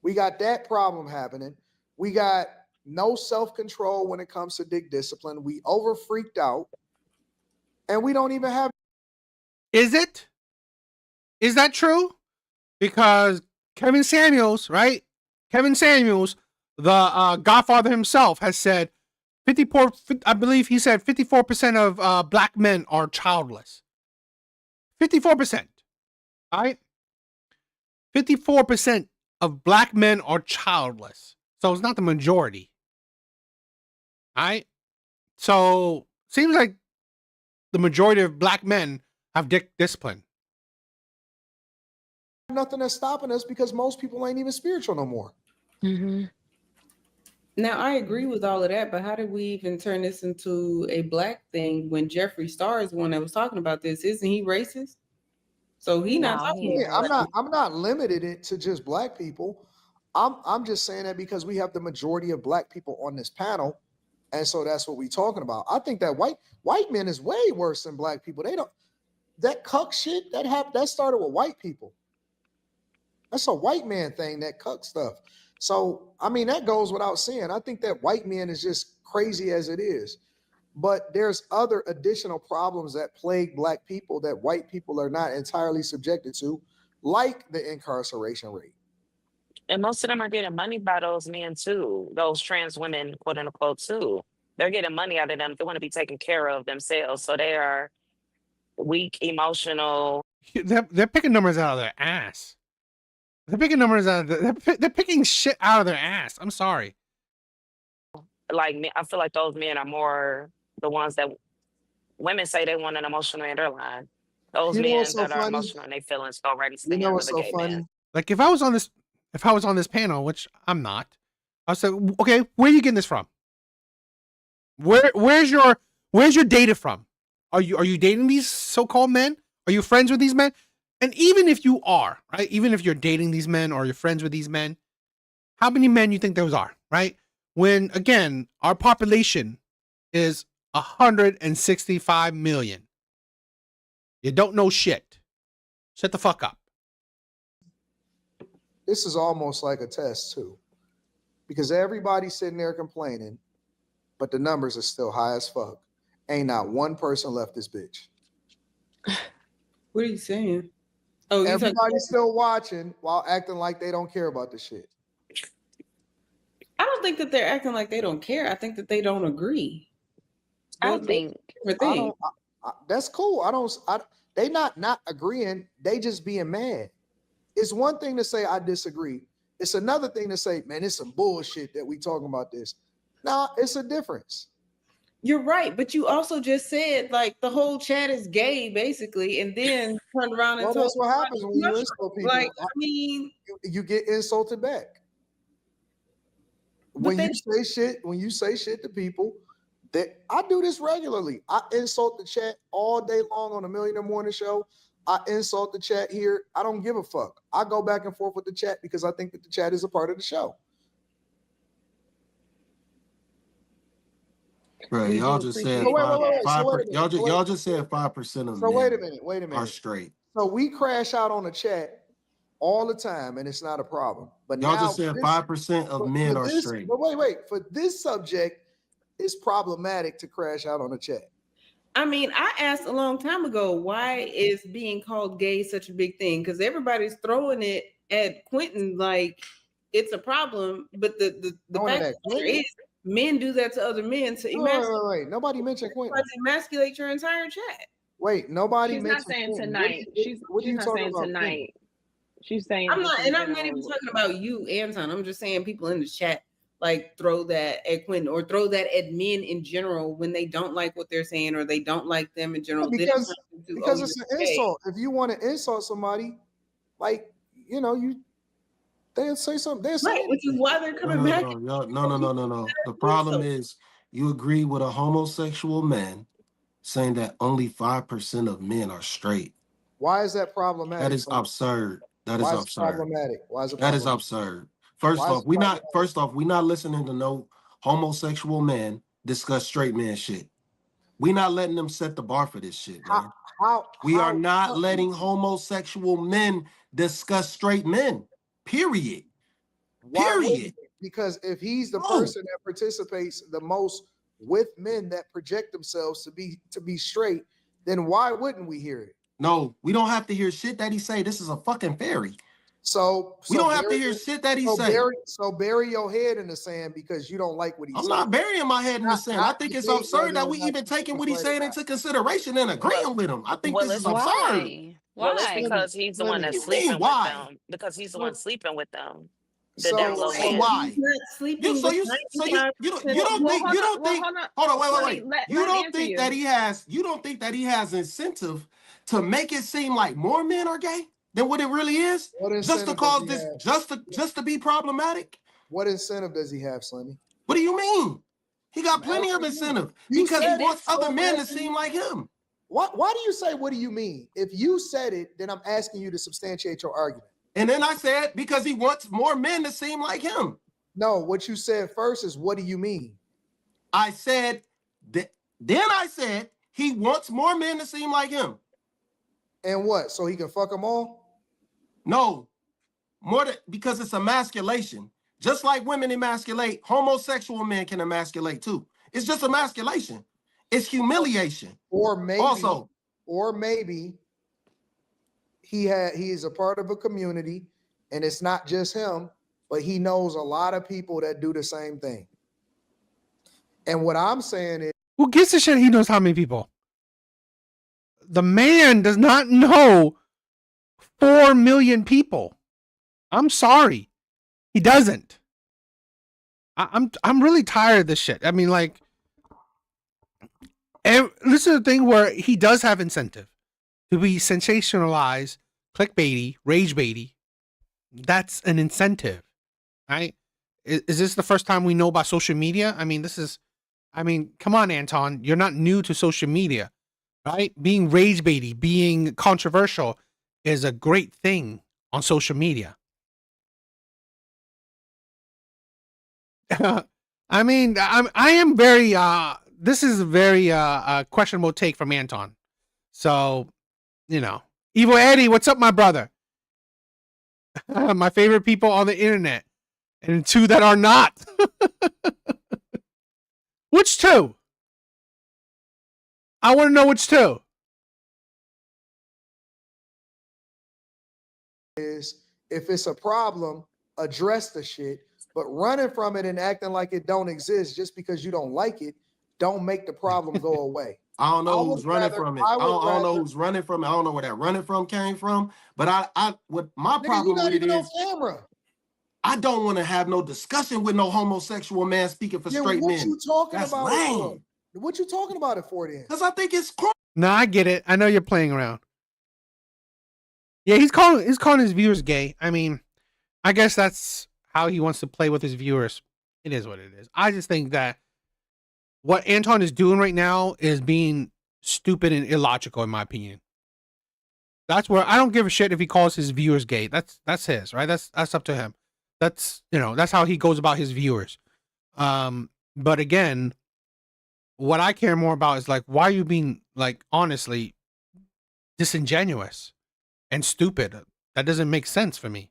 We got that problem happening. We got no self-control when it comes to dick discipline. We over freaked out. And we don't even have. Is it? Is that true? Because Kevin Samuels, right? Kevin Samuels, the Godfather himself, has said 54. I believe he said 54% of black men are childless. 54%. All right. 54% of black men are childless. So it's not the majority. All right. So seems like the majority of black men have dick discipline. Nothing that's stopping us, because most people ain't even spiritual no more. Mm-hmm. Now, I agree with all of that, but how did we even turn this into a black thing when Jeffree Star is the one that was talking about this? Isn't he racist? So he not talking. Yeah, I'm not limited it to just black people. I'm just saying that because we have the majority of black people on this panel, and so that's what we're talking about. I think that white men is way worse than black people. They don't, that cuck shit that started with white people. That's a white man thing, that cuck stuff. So, I mean, that goes without saying. I think that white men is just crazy as it is. But there's other additional problems that plague black people that white people are not entirely subjected to, like the incarceration rate. And most of them are getting money by those men too. Those trans women, quote unquote, too. They're getting money out of them. They want to be taken care of themselves. So they are weak, emotional. They're picking numbers out of their ass. They're picking numbers out of they're picking shit out of their ass. I'm sorry. Like me, I feel like those men are more the ones that women say they want an emotional in their line. Those men that are emotional and they feelings go right and stand with a gay man. Like if I was on this panel, which I'm not, I said, okay, where are you getting this from? Where's your data from? Are you dating these so-called men? Are you friends with these men? And even if you are, right? Even if you're dating these men or you're friends with these men, how many men you think those are, right? When again, our population is 165 million. You don't know shit. Shut the fuck up. This is almost like a test too, because everybody's sitting there complaining, but the numbers are still high as fuck. Ain't not one person left this bitch. What are you saying? Oh, everybody's still watching while acting like they don't care about the shit. I don't think that they're acting like they don't care. I think that they don't agree. That's cool. They not agreeing. They just being mad. It's one thing to say I disagree. It's another thing to say, man, it's some bullshit that we talking about this. Nah, it's a difference. You're right, but you also just said like the whole chat is gay, basically, and then turned around and that's what happens when you insult people. Like, I mean, you get insulted back. When you say shit to people, that I do this regularly. I insult the chat all day long on a Millionaire Morning Show. I insult the chat here. I don't give a fuck. I go back and forth with the chat because I think that the chat is a part of the show. Right, y'all just said y'all just said 5% of men. Wait a minute. Are straight. So we crash out on the chat all the time, and it's not a problem. But y'all just said 5% of men are straight. But wait. For this subject, it's problematic to crash out on the chat. I mean, I asked a long time ago, why is being called gay such a big thing? Because everybody's throwing it at Quentin like it's a problem. But the fact of the matter is, men do that to other men to emasculate. Wait. Nobody mentioned Quentin. Emasculate your entire chat. Wait, nobody She's mentioned not saying Quentin. tonight. She's not saying tonight. She's saying I'm not, just and in I'm not even general. talking about you, Anton. I'm just saying people in the chat like throw that at Quentin or throw that at men in general when they don't like what they're saying or they don't like them in general. Because it's an insult. If you want to insult somebody, like, you know, they'll say something. They'll say right, which is why they're coming back. No. The problem is you agree with a homosexual man saying that only 5% of men are straight. Why is that problematic? That is absurd. That is absurd. Problematic? Why is it? That is absurd. First off, we not listening to no homosexual man discuss straight man shit. We not letting them set the bar for this shit, man. We are not letting homosexual men discuss straight men. Period. Period. Because if he's the person that participates the most with men that project themselves to be straight, then why wouldn't we hear it? No, we don't have to hear shit that he say. This is a fucking fairy. So we don't have to hear shit that he say. Bury your head in the sand because you don't like what he said. I'm not burying my head in the sand. I think it's absurd that we even taking what he's saying into consideration and agreeing with him. I think this is absurd. Well, it's because he's the one that's sleeping with them. Because he's the one sleeping with them. So why? You don't think? Hold on, wait. You don't think that he has incentive to make it seem like more men are gay than what it really is? Just to cause this, just to be problematic? What incentive does he have, Slimmy? What do you mean? He got plenty of incentive because he wants other men to seem like him. Why do you say, what do you mean? If you said it, then I'm asking you to substantiate your argument. And then I said, because he wants more men to seem like him. No, what you said first is, what do you mean? I said, then I said, he wants more men to seem like him. And what? So he can fuck them all? No, because it's emasculation. Just like women emasculate, homosexual men can emasculate too. It's just emasculation. It's humiliation. Or maybe he is a part of a community, and it's not just him, but he knows a lot of people that do the same thing. And what I'm saying is, who gives a shit? He knows how many people. The man does not know 4 million people. I'm sorry, he doesn't. I'm really tired of this shit. I mean, like, this is the thing where he does have incentive to be sensationalized, clickbaity, rage baity. That's an incentive, right? Is this the first time we know about social media? I mean, come on, Anton. You're not new to social media, right? Being rage baity, being controversial is a great thing on social media. I mean, I am very, this is a very questionable take from Anton. So, you know, Evil Eddie, what's up, my brother? My favorite people on the internet, and 2 that are not. Which 2? I want to know which 2. Is if it's a problem, address the shit. But running from it and acting like it don't exist just because you don't like it, don't make the problem go away. I don't know who's running from it. I don't know who's running from it. I don't know where that running from came from. But what my problem with it is, I don't want to have no discussion with no homosexual man speaking for straight men. What you talking That's about? lame. What you talking about it for then? Because I think it's cool. No, I get it. I know you're playing around. Yeah, he's calling his viewers gay. I mean, I guess that's how he wants to play with his viewers. It is what it is. I just think that what Anton is doing right now is being stupid and illogical, in my opinion. That's where I don't give a shit if he calls his viewers gay. That's his, right? That's up to him. That's how he goes about his viewers. But again, what I care more about is, like, why are you being, like, honestly disingenuous and stupid? That doesn't make sense for me.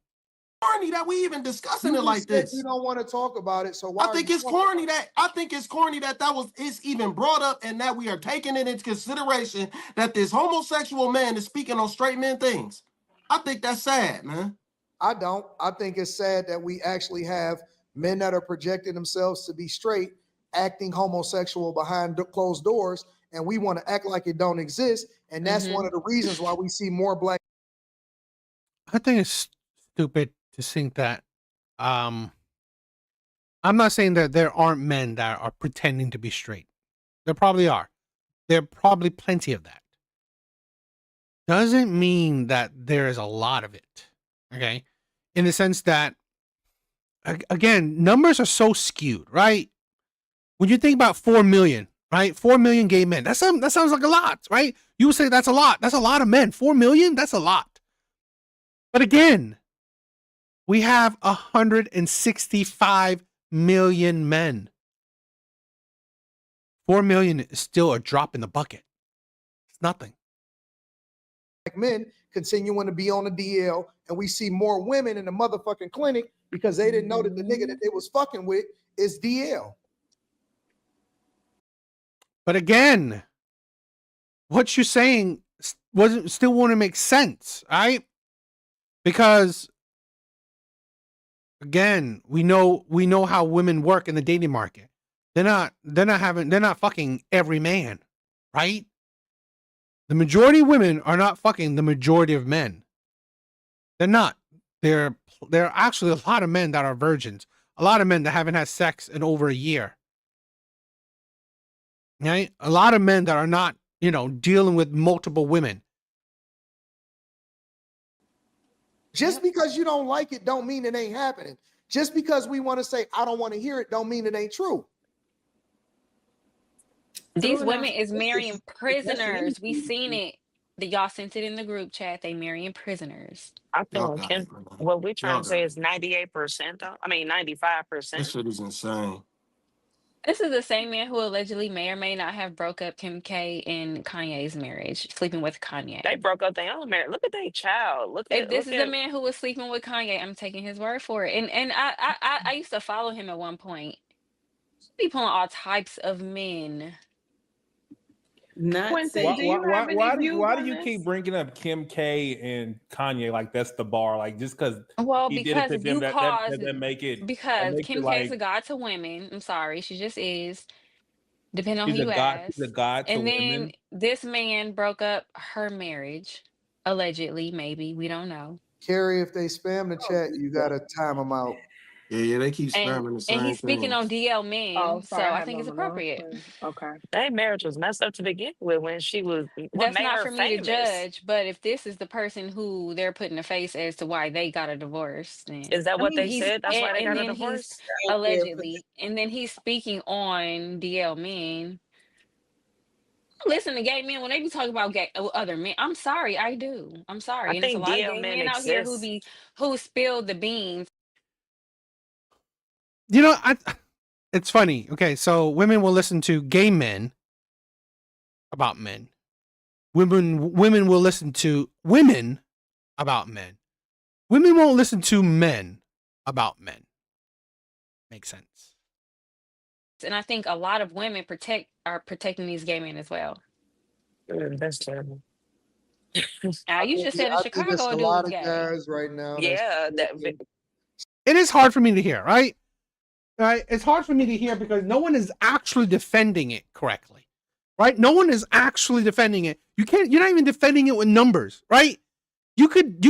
corny that we even discussing You it like just said this. you don't want to talk about it, so why? I think it's corny that it's even brought up, and that we are taking it into consideration that this homosexual man is speaking on straight men things. I think that's sad, man. I don't. I think it's sad that we actually have men that are projecting themselves to be straight, acting homosexual behind closed doors, and we want to act like it don't exist. And that's one of the reasons why we see more black. I think it's stupid to think that. I'm not saying that there aren't men that are pretending to be straight. There probably are. There are probably plenty of that. Doesn't mean that there is a lot of it. Okay, in the sense that, again, numbers are so skewed, right? When you think about 4 million, right? 4 million gay men. That sounds like a lot, right? You would say that's a lot. That's a lot of men. 4 million? That's a lot. But again, we have 165 million men. 4 million is still a drop in the bucket. It's nothing. Men continuing to be on the DL, and we see more women in the motherfucking clinic because they didn't know that the nigga that they was fucking with is DL. But again, what you're saying still wouldn't make sense, right? Because again, we know how women work in the dating market. They're not fucking every man, right? The majority of women are not fucking the majority of men. They're not. There are actually a lot of men that are virgins. A lot of men that haven't had sex in over a year. Right? A lot of men that are not, dealing with multiple women. Just because you don't like it don't mean it ain't happening. Just because we want to say I don't want to hear it don't mean it ain't true. These women is marrying prisoners. We seen it. Y'all sent it in the group chat. They marrying prisoners. I think what we're trying to say is 98% though. I mean 95%. That shit is insane. This is the same man who allegedly may or may not have broke up Kim K and Kanye's marriage, sleeping with Kanye. They broke up their own marriage. Look at their child. If this is the man who was sleeping with Kanye, I'm taking his word for it. And I used to follow him at one point. He be pulling all types of men. Not Quincy, do you have any views why on do you this? keep bringing up Kim K and Kanye like that's the bar? Like just because he did it Because to if them, you that cause doesn't make it. because Makes Kim it K is a like god to women. I'm sorry, she just is. Depending on he's who a you god. ask. He's a god to And then women. this man broke up her marriage, allegedly, maybe we don't know. Carrie, if they spam the chat, you gotta time them out. Yeah, they keep And spamming the same he's speaking things. on DL men, Oh, so sorry, I I had think it's them on the appropriate. screen. Okay. Their marriage was messed up to begin with when she was what That's made not her for me to famous. judge, but if this is the person who they're putting a face as to why they got a divorce, then Is that I what mean they said? That's why they and got a then he's divorce? allegedly, and then he's speaking on DL men. Listen to gay men when they be talking about gay other men. I'm sorry, I do. I'm I sorry, and it's a think lot of DL gay men men out here exist. who spilled the beans. It's funny. Okay, so women will listen to gay men about men. Women will listen to women about men. Women won't listen to men about men. Makes sense. And I think a lot of women are protecting these gay men as well. That's terrible. You just said in I think it's Chicago, a a dude lot was of gay. guys right now. Yeah, It is hard for me to hear, right? Right? It's hard for me to hear because no one is actually defending it correctly. Right? No one is actually defending it. You're not even defending it with numbers, right? You could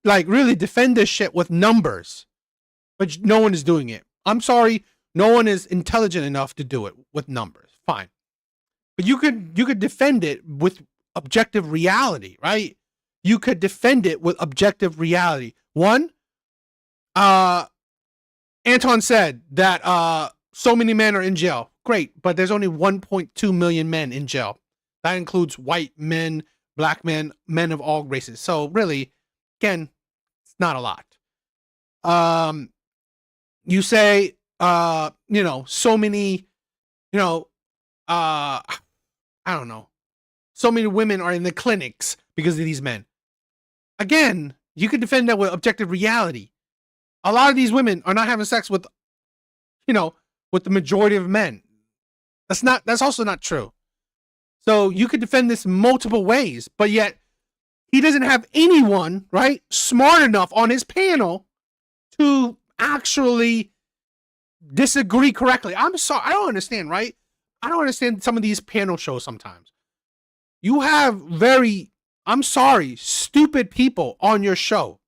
really defend this shit with numbers, but no one is doing it. I'm sorry, no one is intelligent enough to do it with numbers. Fine. But you could defend it with objective reality, right? You could defend it with objective reality. One, Anton said that so many men are in jail. Great, but there's only 1.2 million men in jail. That includes white men, black men, men of all races. So really, again, it's not a lot. You say, so many, I don't know. So many women are in the clinics because of these men. Again, You could defend that with objective reality. A lot of these women are not having sex with, with the majority of men. That's also not true. So you could defend this multiple ways, but yet he doesn't have anyone, right, smart enough on his panel to actually disagree correctly. I'm sorry. I don't understand, right? I don't understand some of these panel shows sometimes. You have I'm sorry, stupid people on your show.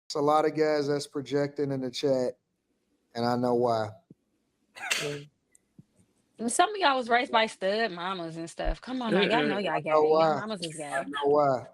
It's a lot of guys that's projecting in the chat, and I know why. Some of y'all was raised by stud mamas and stuff. Come on now, y'all know y'all gay. Your mamas is I gay. know why.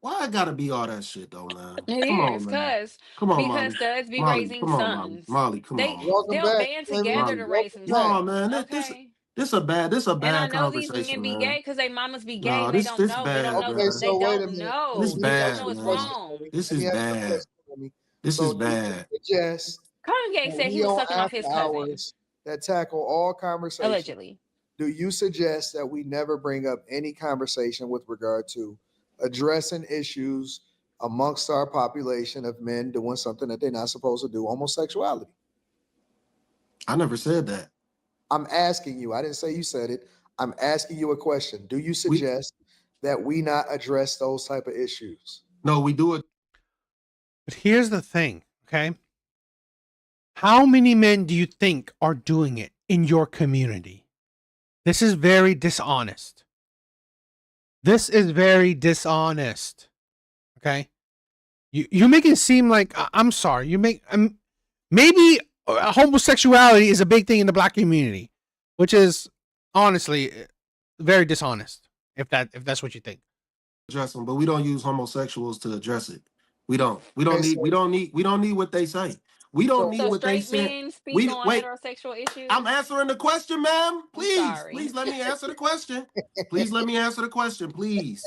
Why I gotta be all that shit though, man? It Come is, on, man. cause Come on, because Molly. studs be Molly, raising come on, Molly. sons. Molly, come on. Welcome They'll back, band Slimmy. together to raise some No, sons. man. Okay. This a bad And I know these conversation, men be man. gay because they mamas be gay No, and they this don't know. They bad, don't know. Okay, man. They so wait a don't minute. know. This They bad, don't know it's man. wrong. This Let is me ask you a bad. question, Slimmy. This So is do you bad. suggest Kanye that said he we was on sucking off his after cousin. hours that tackle all conversations? Allegedly. Do you suggest that we never bring up any conversation with regard to addressing issues amongst our population of men doing something that they're not supposed to do, homosexuality? I never said that. I'm asking you. I didn't say you said it. I'm asking you a question. Do you suggest that we not address those type of issues? No, we do it. But here's the thing, okay? How many men do you think are doing it in your community? This is very dishonest. This is very dishonest. Okay? You make it seem like I'm sorry. You make maybe homosexuality is a big thing in the black community, which is honestly very dishonest. If that's what you think. Address them, but we don't use homosexuals to address it. We don't need what they say. We don't need So what they straight say. men speak on Wait. heterosexual issues? I'm answering the question, ma'am. Please sorry. let me answer the question. Please let me answer the question. Please.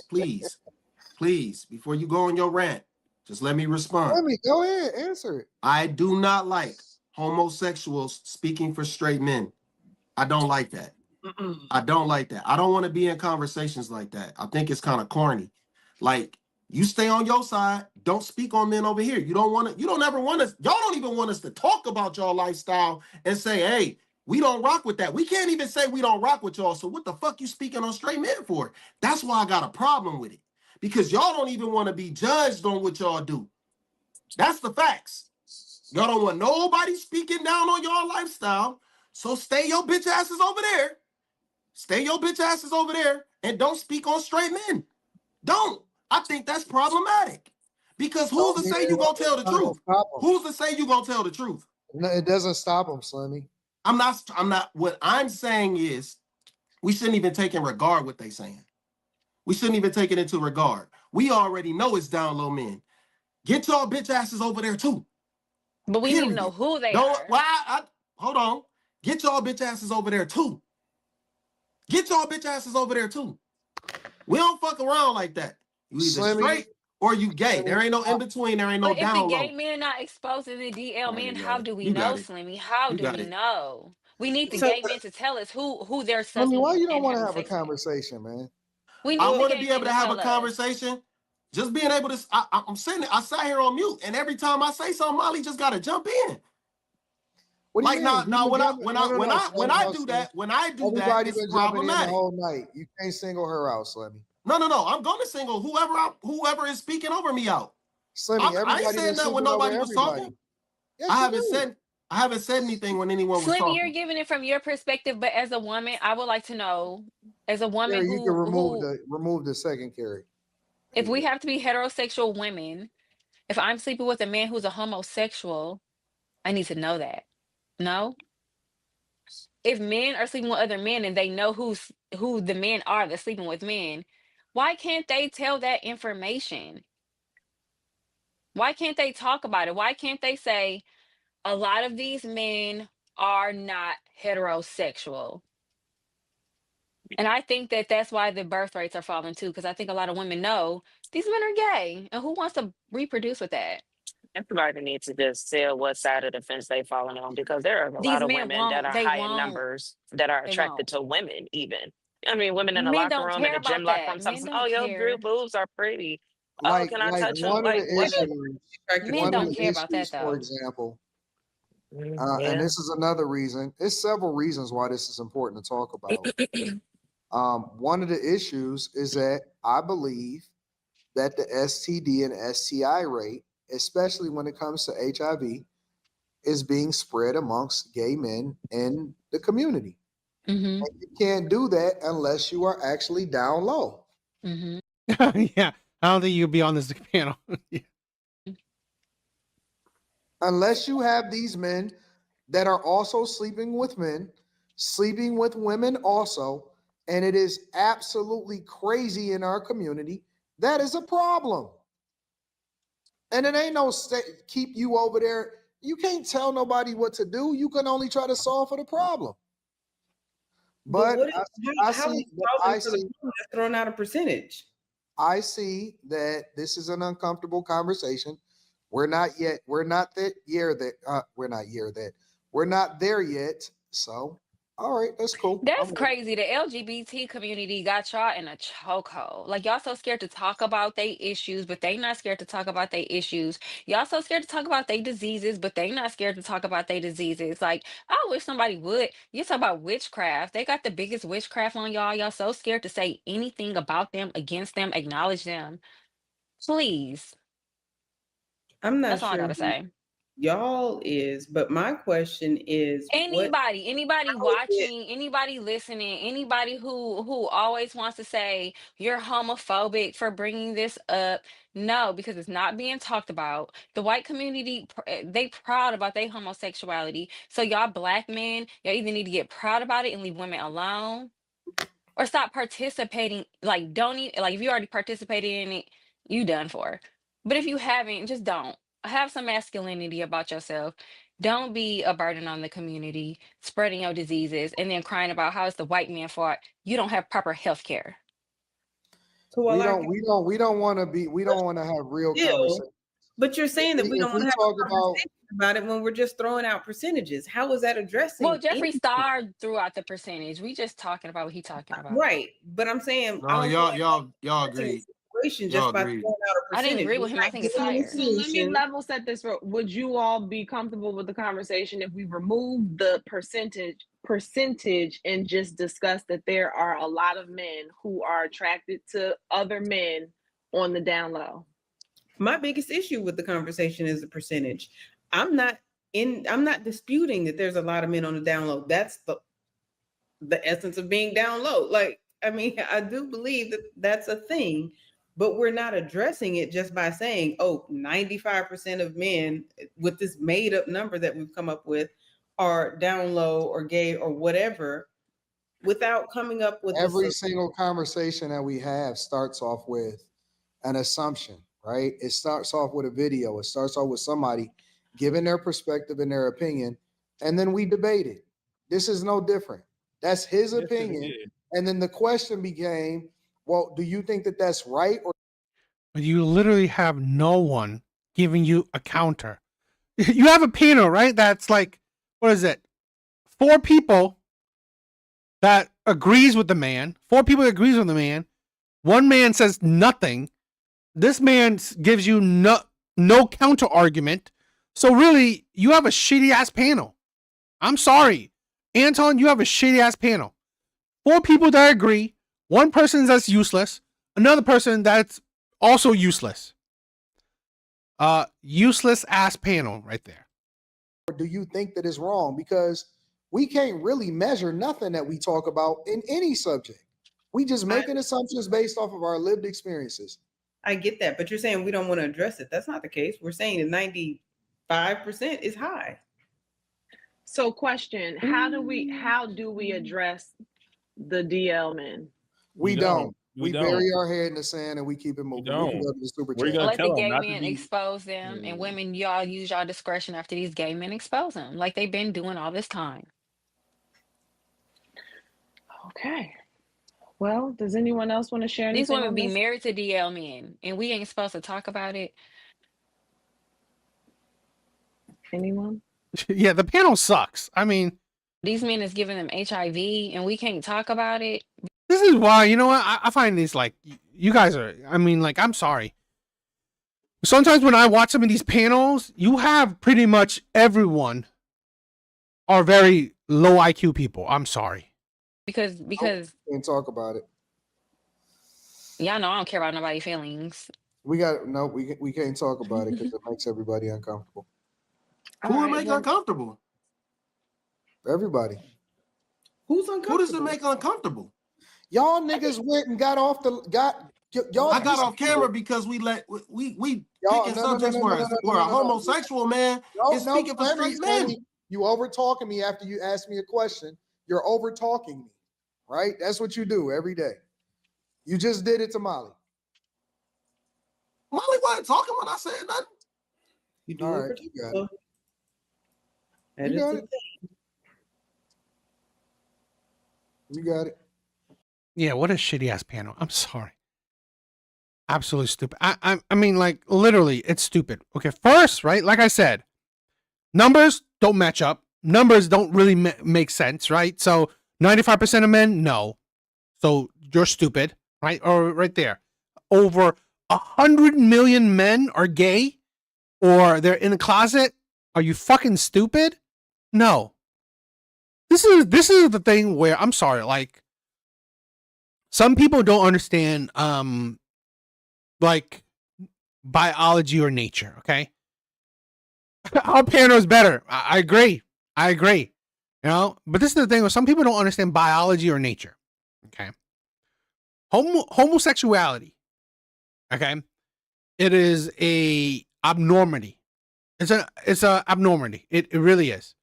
Before you go on your rant, just let me respond. Let me go ahead, answer it. I do not like homosexuals speaking for straight men. I don't like that. I don't like that. I don't want to be in conversations like that. I think it's kind of corny. Like, you stay on your side. Don't speak on men over here. You don't ever want us. Y'all don't even want us to talk about your lifestyle and say, hey, we don't rock with that. We can't even say we don't rock with y'all. So what the fuck you speaking on straight men for? That's why I got a problem with it. Because y'all don't even want to be judged on what y'all do. That's the facts. Y'all don't want nobody speaking down on your lifestyle. So stay your bitch asses over there. Stay your bitch asses over there and don't speak on straight men. Don't. I think that's problematic. Because who's to say you gonna tell the truth? Who's to say you gonna tell the truth? No, it doesn't stop them, Slimmy. I'm not. What I'm saying is we shouldn't even take in regard what they saying. We shouldn't even take it into regard. We already know it's down low men. Get y'all bitch asses over there too. But we need to know who they are. Hold on. Get y'all bitch asses over there too. Get y'all bitch asses over there too. We don't fuck around like that. You either straight or you gay. There ain't no in between. There ain't no down low. But if the gay men not exposing the DL men, how do we know, Slimmy? How do we know? We need the gay men to tell us who they're sucking. Why you don't want to have a conversation, man? I want to be able to have a conversation. Just being able to, I'm sitting. I sat here on mute, and every time I say something, Molly just gotta jump in. What do you mean? Now when I do that, it's problematic. The whole night, you can't single her out, Slimmy. No. I'm gonna single whoever is speaking over me out. Slimmy, I ain't saying that when nobody was talking. Yes, I haven't said anything when anyone was talking. Slimmy, you're giving it from your perspective, but as a woman, I would like to know, as a woman Carrie, who you can remove the second, Carrie. If we have to be heterosexual women, if I'm sleeping with a man who's a homosexual, I need to know that. No? If men are sleeping with other men and they know who the men are that's sleeping with men, why can't they tell that information? Why can't they talk about it? Why can't they say a lot of these men are not heterosexual? And I think that that's why the birth rates are falling too, because I think a lot of women know these men are gay, and who wants to reproduce with that? Everybody needs to just tell what side of the fence they falling on, because there are a lot of women that are high in numbers that are attracted to women even. I mean, women in the Men locker don't room, in care the gym about locker room, that. Men oh, don't your care. boobs are pretty. Oh, Like can I touch them? one of Like, the what? issues, Men one of don't the care about that issues, for though. example, Yeah. and this is another reason. It's several reasons why this is important to talk about. One of the issues is that I believe that the STD and STI rate, especially when it comes to HIV, is being spread amongst gay men in the community. Mm-hmm. And you can't do that unless you are actually down low. Mm-hmm. Yeah, I don't think you'll be on this panel. Yeah. Unless you have these men that are also sleeping with men, sleeping with women also, and it is absolutely crazy in our community, that is a problem. And it ain't no keep you over there. You can't tell nobody what to do. You can only try to solve for the problem. But how is just throwing out a percentage? I see that this is an uncomfortable conversation. We're not there yet. So, all right, that's cool. That's crazy. The LGBT community got y'all in a chokehold. Like y'all so scared to talk about their issues, but they not scared to talk about their issues. Y'all so scared to talk about their diseases, but they not scared to talk about their diseases. Like I wish somebody would. You talk about witchcraft. They got the biggest witchcraft on y'all. Y'all so scared to say anything about them, against them, acknowledge them. Please. I'm not That's all I sure gotta say. y'all is, but my question is Anybody watching, anybody listening, anybody who always wants to say you're homophobic for bringing this up. No, because it's not being talked about. The white community, they proud about their homosexuality. So y'all black men, y'all either need to get proud about it and leave women alone, or stop participating. Like don't even, like if you already participated in it, you done for. But if you haven't, just don't. Have some masculinity about yourself. Don't be a burden on the community, spreading your diseases and then crying about how it's the white man's fault you don't have proper health care. So we don't want to have real conversations. But you're saying that we don't want to have a conversation about it when we're just throwing out percentages. How is that addressing? Well, Jeffree Star threw out the percentage. We just talking about what he talking about. Right. But I'm saying no, y'all agree. Just by throwing out a percentage. I didn't agree with him. I think it's higher. So let me level set this. Would you all be comfortable with the conversation if we remove the percentage and just discuss that there are a lot of men who are attracted to other men on the down low? My biggest issue with the conversation is the percentage. I'm not disputing that there's a lot of men on the down low. That's the essence of being down low. Like, I mean, I do believe that that's a thing, but we're not addressing it just by saying, oh, 95% of men with this made up number that we've come up with are down low or gay or whatever, without coming up with every single conversation that we have starts off with an assumption, right? It starts off with a video. It starts off with somebody giving their perspective and their opinion, and then we debate it. This is no different. That's his opinion. And then the question became, well, do you think that that's right? Or but you literally have no one giving you a counter. You have a panel, right? That's like, what is it? 4 people that agrees with the man. 4 people that agrees with the man. 1 man says nothing. This man gives you no counter argument. So really, you have a shitty ass panel. I'm sorry. Anton, you have a shitty ass panel. 4 people that agree, 1 person that's useless, another person that's also useless. Useless ass panel right there. Or do you think that is wrong? Because we can't really measure nothing that we talk about in any subject. We just making assumptions based off of our lived experiences. I get that, but you're saying we don't want to address it. That's not the case. We're saying that 95% is high. So question, how do we address the DL men? We don't. We bury our head in the sand and we keep it moving. We can go to the super chat. Let the gay men expose them, and women, y'all use y'all discretion after these gay men expose them, like they've been doing all this time. Okay. Well, does anyone else want to share anything? These women be married to DL men, and we ain't supposed to talk about it. Anyone? Yeah, the panel sucks. I mean, these men is giving them HIV, and we can't talk about it. This is why, you know what? I find these like, you guys are, I mean, like, I'm sorry. Sometimes when I watch some of these panels, you have pretty much everyone are very low IQ people. I'm sorry. Because Can't talk about it. y'all know I don't care about nobody's feelings. We can't talk about it because it makes everybody uncomfortable. Who would make uncomfortable? Everybody. Who's uncomfortable? Who does it make uncomfortable? Y'all niggas went and got off the y'all. I got off camera because we picking subjects where a homosexual man is speaking for straight men. You over talking me after you asked me a question. You're over talking me, right? That's what you do every day. You just did it to Molly. Molly wasn't talking when I said nothing. You do All it right, for you got yourself. it. You got it. You got it. Yeah, what a shitty ass panel. I'm sorry. Absolutely stupid. I mean, like, literally, it's stupid. Okay, first, right? Like I said, numbers don't match up. Numbers don't really make sense, right? So 95% of men, no. So you're stupid, right? Or right there. Over 100 million men are gay or they're in the closet. Are you fucking stupid? No. This is the thing where, I'm sorry, like, some people don't understand like biology or nature, okay? Our panel is better. I agree. You know, but this is the thing where some people don't understand biology or nature. Okay. Homosexuality. Okay. It is a abnormality. It's a abnormality. It really is.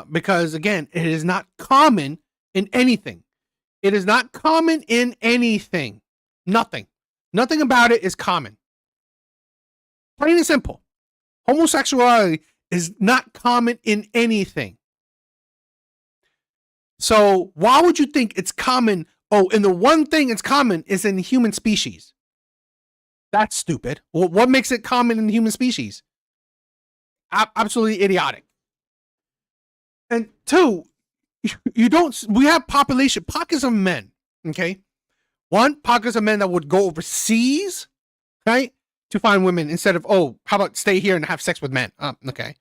Because again, it is not common in anything. It is not common in anything. Nothing about it is common. Plain and simple. Homosexuality is not common in anything. So why would you think it's common? Oh, and the one thing it's common is in the human species. That's stupid. Well, what makes it common in the human species? Absolutely idiotic. And two, we have pockets of men, okay? One, pockets of men that would go overseas, right, to find women instead of, oh, how about stay here and have sex with men? Okay.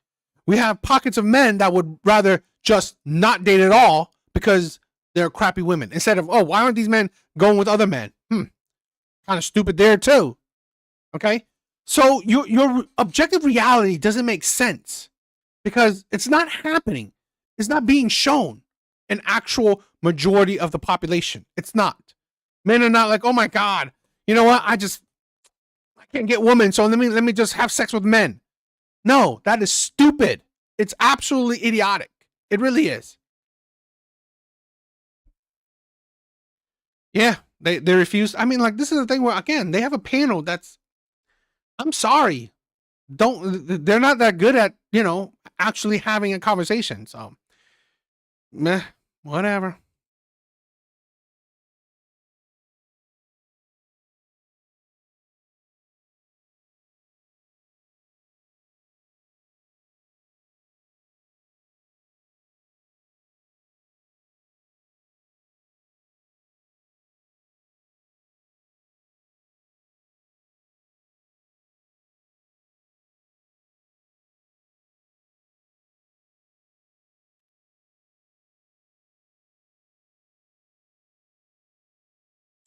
We have pockets of men that would rather just not date at all because they're crappy women instead of, oh, why aren't these men going with other men? Kind of stupid there too. Okay. So your objective reality doesn't make sense because it's not happening. It's not being shown an actual majority of the population. It's not. Men are not like, oh my God, you know what? I can't get women, so let me just have sex with men. No, that is stupid. It's absolutely idiotic. It really is. Yeah, they refuse. I mean, like, this is the thing where, again, they have a panel that's, I'm sorry, they're not that good at, you know, actually having a conversation. So, meh, whatever.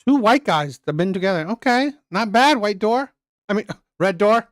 Two white guys that have been together. Okay, not bad. White door. I mean, red door.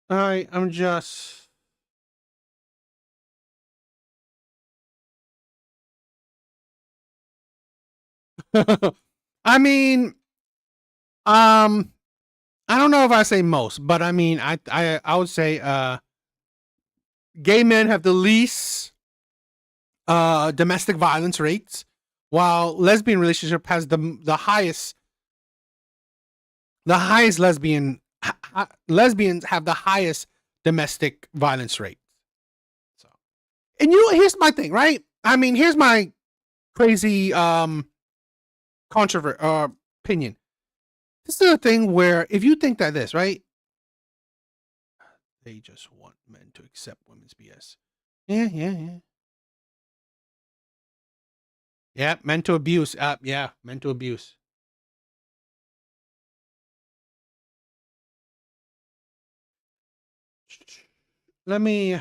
All right, I'm just. I mean, I don't know if I say most, but I mean, I would say, gay men have the least domestic violence rates, while lesbian relationship has the highest lesbians have the highest domestic violence rate. So, and here's my thing, right? I mean, here's my crazy opinion. This is a thing where if you think that this, right? They just want men to accept women's BS. Yeah. Yeah, mental abuse. Yeah, mental abuse. Let me.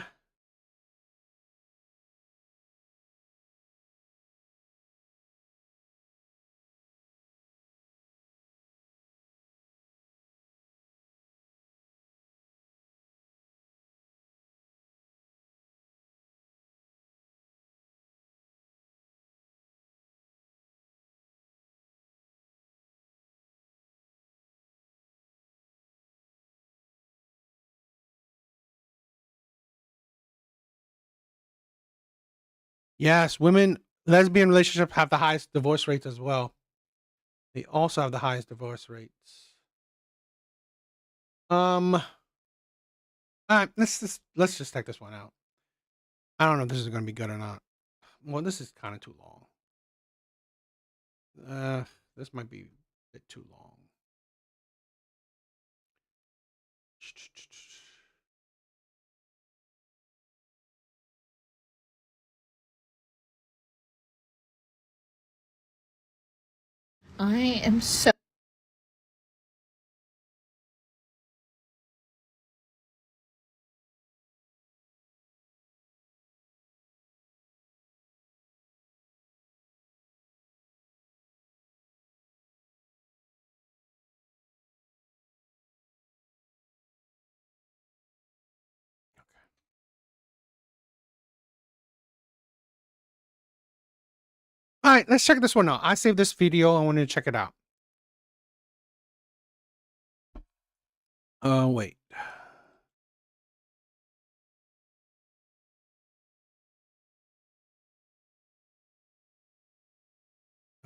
Yes, lesbian relationships have the highest divorce rates as well. They also have the highest divorce rates. All right, let's just take this one out. I don't know if this is going to be good or not. Well, this is kind of too long. This might be a bit too long. I am so All right, let's check this one out. I saved this video. I wanted to check it out. Wait.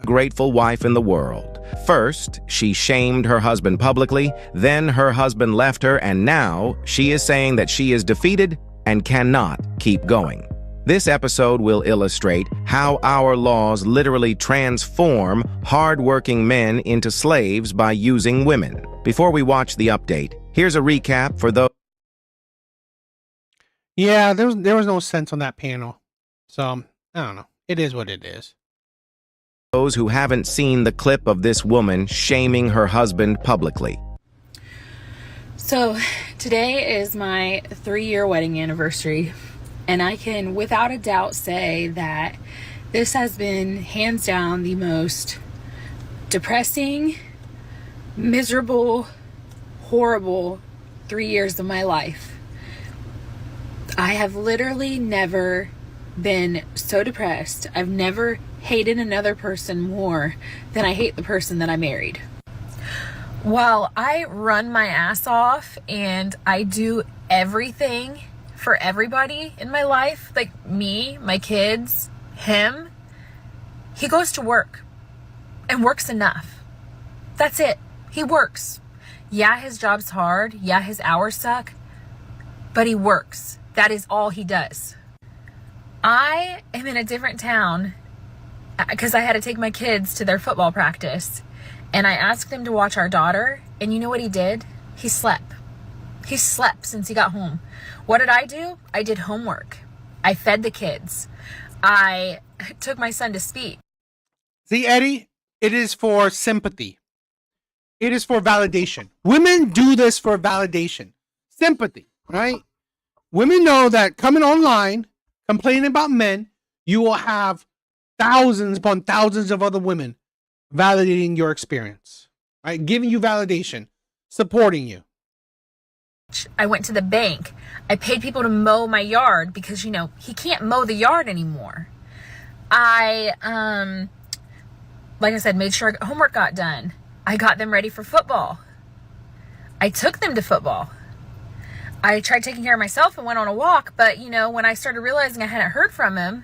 Grateful wife in the world. First, she shamed her husband publicly, then her husband left her, and now she is saying that she is defeated and cannot keep going. This episode will illustrate how our laws literally transform hard-working men into slaves by using women. Before we watch the update, here's a recap for those. Yeah, there was no sense on that panel. So, I don't know. It is what it is. Those who haven't seen the clip of this woman shaming her husband publicly. So today is my 3-year wedding anniversary, and I can without a doubt say that this has been hands down the most depressing, miserable, horrible 3 years of my life. I have literally never been so depressed. I've never hated another person more than I hate the person that I married. While I run my ass off and I do everything for everybody in my life, like me, my kids, him, he goes to work and works enough. That's it. He works. Yeah, his job's hard. Yeah, his hours suck, but he works. That is all he does. I am in a different town because I had to take my kids to their football practice, and I asked him to watch our daughter, and you know what he did? He slept. He slept since he got home. What did I do? I did homework. I fed the kids. I took my son to speak. See, Eddie, it is for sympathy. It is for validation. Women do this for validation. Sympathy, right? Women know that coming online, complaining about men, you will have thousands upon thousands of other women validating your experience, right? Giving you validation, supporting you. I went to the bank. I paid people to mow my yard because, you know, he can't mow the yard anymore. I, like I said, made sure homework got done. I got them ready for football. I took them to football. I tried taking care of myself and went on a walk, but, you know, when I started realizing I hadn't heard from him,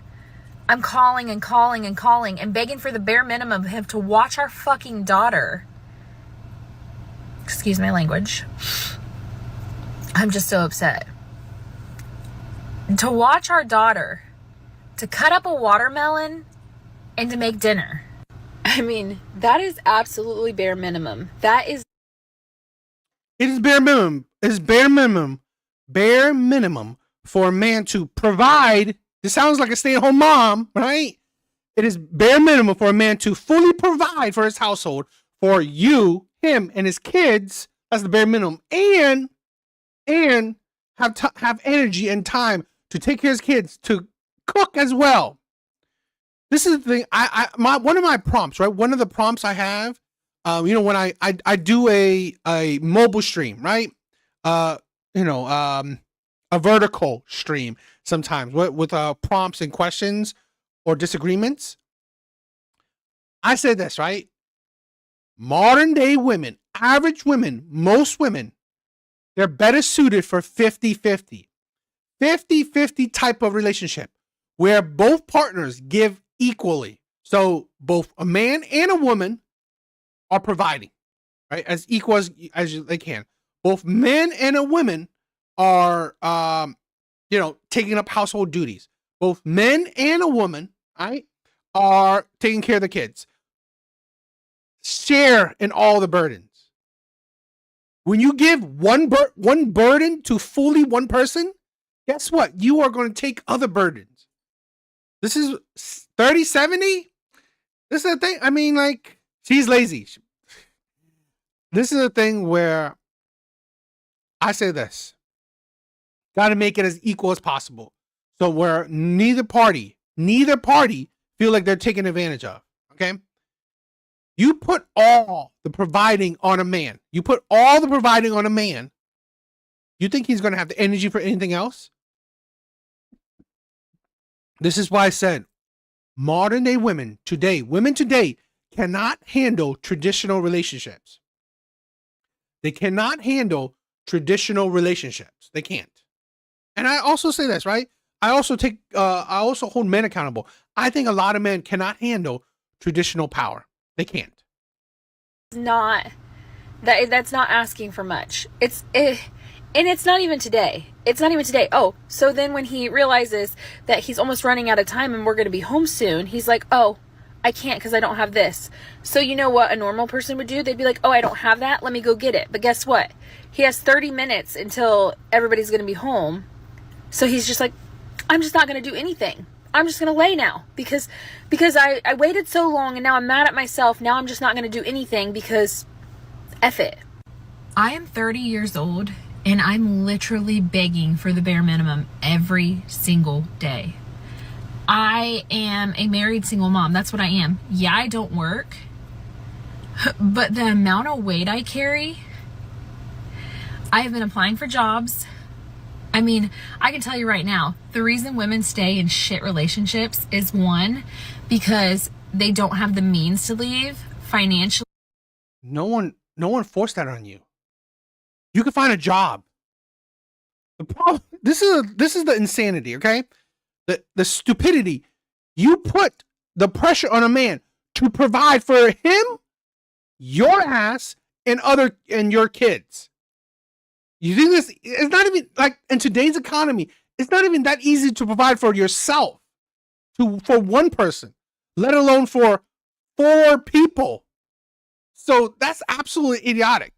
I'm calling and calling and calling and begging for the bare minimum of him to watch our fucking daughter. Excuse my language. I'm just so upset. To watch our daughter, to cut up a watermelon, and to make dinner. I mean, that is absolutely bare minimum. That is. It is bare minimum. It is bare minimum. Bare minimum for a man to provide. This sounds like a stay-at-home mom, right? It is bare minimum for a man to fully provide for his household, for you, him, and his kids. That's the bare minimum. And have energy and time to take care of his kids, to cook as well. This is the thing. One of my prompts, right? One of the prompts I have, when I do a mobile stream, right? A vertical stream sometimes with prompts and questions or disagreements. I said this, right? Modern day women, average women, most women, they're better suited for 50-50. 50-50 type of relationship where both partners give equally. So both a man and a woman are providing, right? As equal as they can. Both men and a woman are, taking up household duties. Both men and a woman, right, are taking care of the kids. Share in all the burdens. When you give one burden to fully one person, guess what? You are going to take other burdens. This is 30-70. This is the thing. I mean, like, she's lazy. This is a thing where I say this. Got to make it as equal as possible. So where neither party feel like they're taken advantage of. Okay? You put all the providing on a man. You think he's going to have the energy for anything else? This is why I said modern day women today cannot handle traditional relationships. They cannot handle traditional relationships. They can't. And I also say this, right? I also hold men accountable. I think a lot of men cannot handle traditional power. They can't. That's not asking for much. And it's not even today. Oh, so then when he realizes that he's almost running out of time and we're going to be home soon, he's like, oh, I can't because I don't have this. So you know what a normal person would do? They'd be like, oh, I don't have that. Let me go get it. But guess what? He has 30 minutes until everybody's going to be home. So he's just like, I'm just not going to do anything. I'm just going to lay now because I waited so long and now I'm mad at myself. Now I'm just not going to do anything because F it. I am 30 years old and I'm literally begging for the bare minimum every single day. I am a married single mom. That's what I am. Yeah, I don't work, but the amount of weight I carry, I have been applying for jobs. I mean, I can tell you right now, the reason women stay in shit relationships is one, because they don't have the means to leave financially. No one forced that on you. You can find a job. The problem, this is the insanity, okay? The stupidity. You put the pressure on a man to provide for him, your ass, and your kids. You think this? It's not even like in today's economy. It's not even that easy to provide for yourself, for one person, let alone for 4 people. So that's absolutely idiotic.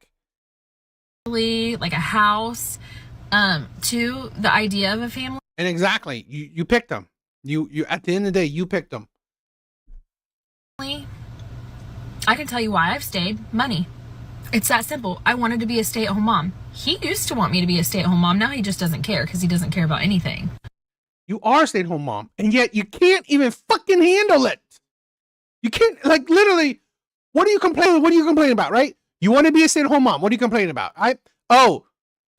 Like a house, to the idea of a family. And exactly, you picked them. You at the end of the day, you picked them. I can tell you why I've stayed. Money. It's that simple. I wanted to be a stay-at-home mom. He used to want me to be a stay-at-home mom. Now he just doesn't care because he doesn't care about anything. You are a stay-at-home mom, and yet you can't even fucking handle it. You can't, like, literally, what are you complaining about, right? You want to be a stay-at-home mom. What are you complaining about? Oh,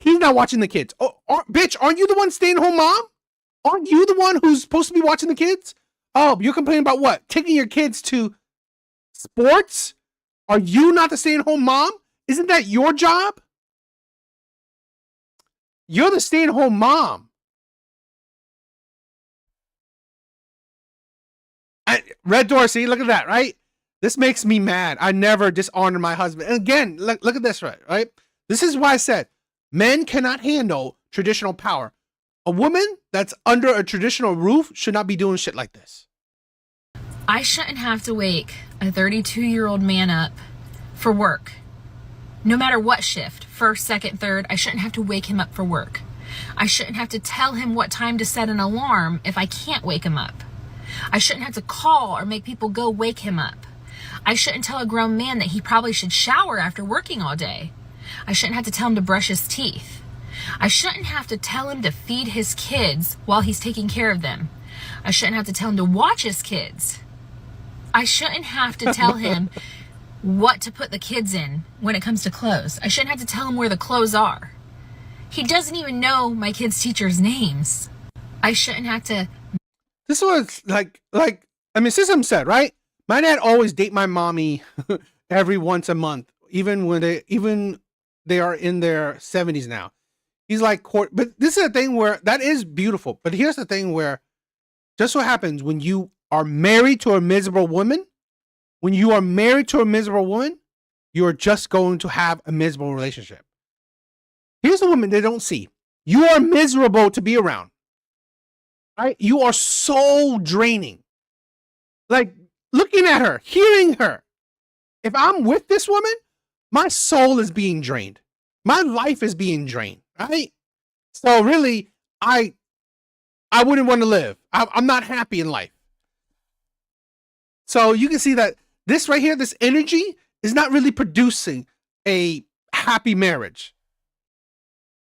he's not watching the kids. Oh, bitch, aren't you the one stay-at-home mom? Aren't you the one who's supposed to be watching the kids? Oh, you're complaining about what? Taking your kids to sports? Are you not the stay-at-home mom? Isn't that your job? You're the stay-at-home mom. Red door, see, look at that, right? This makes me mad. I never dishonor my husband. And again, look at this, right? This is why I said men cannot handle traditional power. A woman that's under a traditional roof should not be doing shit like this. I shouldn't have to wake a 32-year-old man up for work. No matter what shift, first, second, third, I shouldn't have to wake him up for work. I shouldn't have to tell him what time to set an alarm if I can't wake him up. I shouldn't have to call or make people go wake him up. I shouldn't tell a grown man that he probably should shower after working all day. I shouldn't have to tell him to brush his teeth. I shouldn't have to tell him to feed his kids while he's taking care of them. I shouldn't have to tell him to watch his kids. I shouldn't have to tell him what to put the kids in when it comes to clothes. I shouldn't have to tell him where the clothes are. He doesn't even know my kids' teachers' names. I shouldn't have to. This was like, I mean, Sism said, right? My dad always date my mommy every once a month, even when they are in their 70s now. He's like, but this is a thing where that is beautiful. But here's the thing where just what happens when you are married to a miserable woman. When you are married to a miserable woman, you are just going to have a miserable relationship. Here's the woman they don't see. You are miserable to be around. Right? You are soul draining. Like looking at her, hearing her. If I'm with this woman, my soul is being drained. My life is being drained. Right? So really, I wouldn't want to live. I'm not happy in life. So you can see that this right here, this energy is not really producing a happy marriage.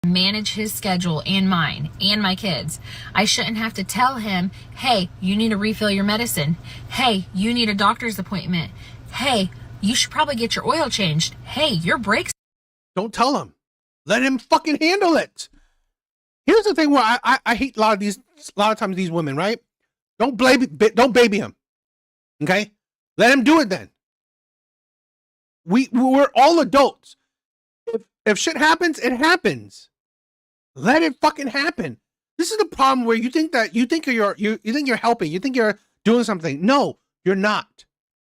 Manage his schedule and mine and my kids. I shouldn't have to tell him, hey, you need to refill your medicine. Hey, you need a doctor's appointment. Hey, you should probably get your oil changed. Hey, your brakes. Don't tell him. Let him fucking handle it. Here's the thing where I hate a lot of times these women, right? Don't baby him. Okay? Let him do it then. We're all adults. If shit happens, it happens. Let it fucking happen. This is the problem where you think you're helping, you think you're doing something. No, you're not.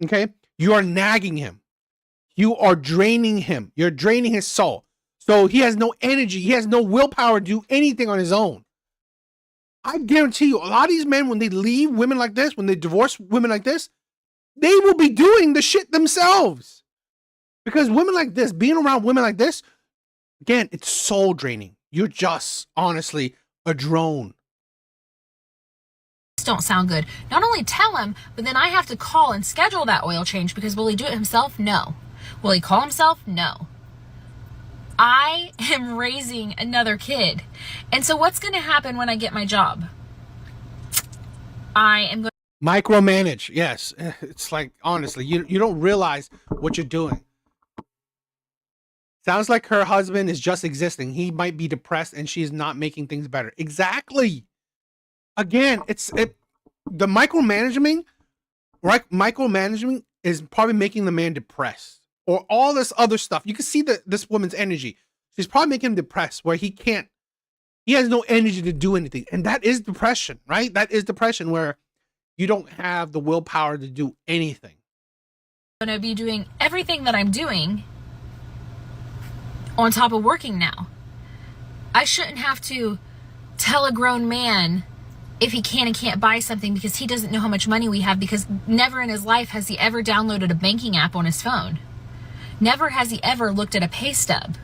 Okay? You are nagging him. You are draining him. You're draining his soul. So he has no energy. He has no willpower to do anything on his own. I guarantee you, a lot of these men, when they leave women like this, when they divorce women like this, they will be doing the shit themselves. Because women like this, being around women like this, again, it's soul draining. You're just, honestly, a drone. Don't sound good. Not only tell him, but then I have to call and schedule that oil change because will he do it himself? No. Will he call himself? No. I am raising another kid. And so what's going to happen when I get my job? I am going to micromanage. Yes. It's like, honestly, you don't realize what you're doing. Sounds like her husband is just existing. He might be depressed and she's not making things better. Exactly. Again, the micromanagement, right? Micromanagement is probably making the man depressed or all this other stuff. You can see this woman's energy. She's probably making him depressed where he has no energy to do anything. And that is depression, right? That is depression where you don't have the willpower to do anything. I'm going to be doing everything that I'm doing on top of working now. I shouldn't have to tell a grown man if he can and can't buy something because he doesn't know how much money we have, because never in his life has he ever downloaded a banking app on his phone. Never has he ever looked at a pay stub.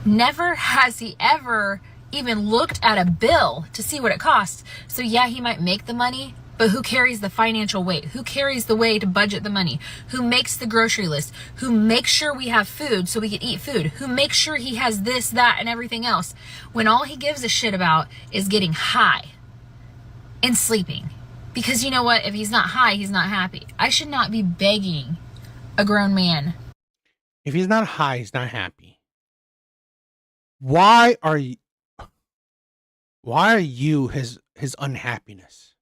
Never has he ever even looked at a bill to see what it costs. So yeah, he might make the money, but who carries the financial weight? Who carries the way to budget the money? Who makes the grocery list? Who makes sure we have food so we can eat food? Who makes sure he has this, that, and everything else? When all he gives a shit about is getting high and sleeping. Because you know what? If he's not high, he's not happy. I should not be begging a grown man. If he's not high, he's not happy. Why are you his unhappiness?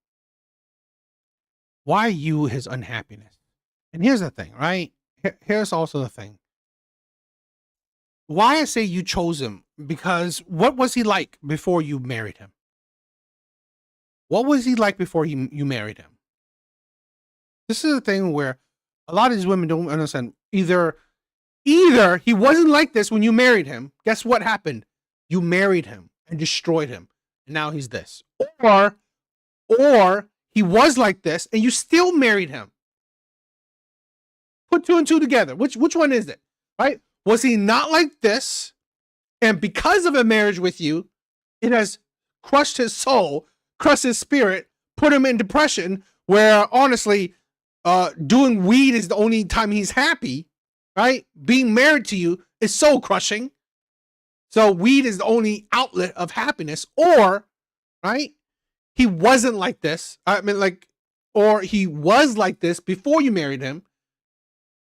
Why are you his unhappiness? And here's the thing, right? Here's also the thing. Why I say you chose him, because what was he like before you married him? What was he like before you married him? This is the thing where a lot of these women don't understand. Either he wasn't like this when you married him. Guess what happened? You married him and destroyed him. And now he's this. Or he was like this and you still married him. Put 2 and 2 together. Which one is it? Right? Was he not like this? And because of a marriage with you, it has crushed his soul, crushed his spirit, put him in depression, where honestly, doing weed is the only time he's happy, right? Being married to you is soul crushing. So weed is the only outlet of happiness. Or, right, he wasn't like this. Or he was like this before you married him,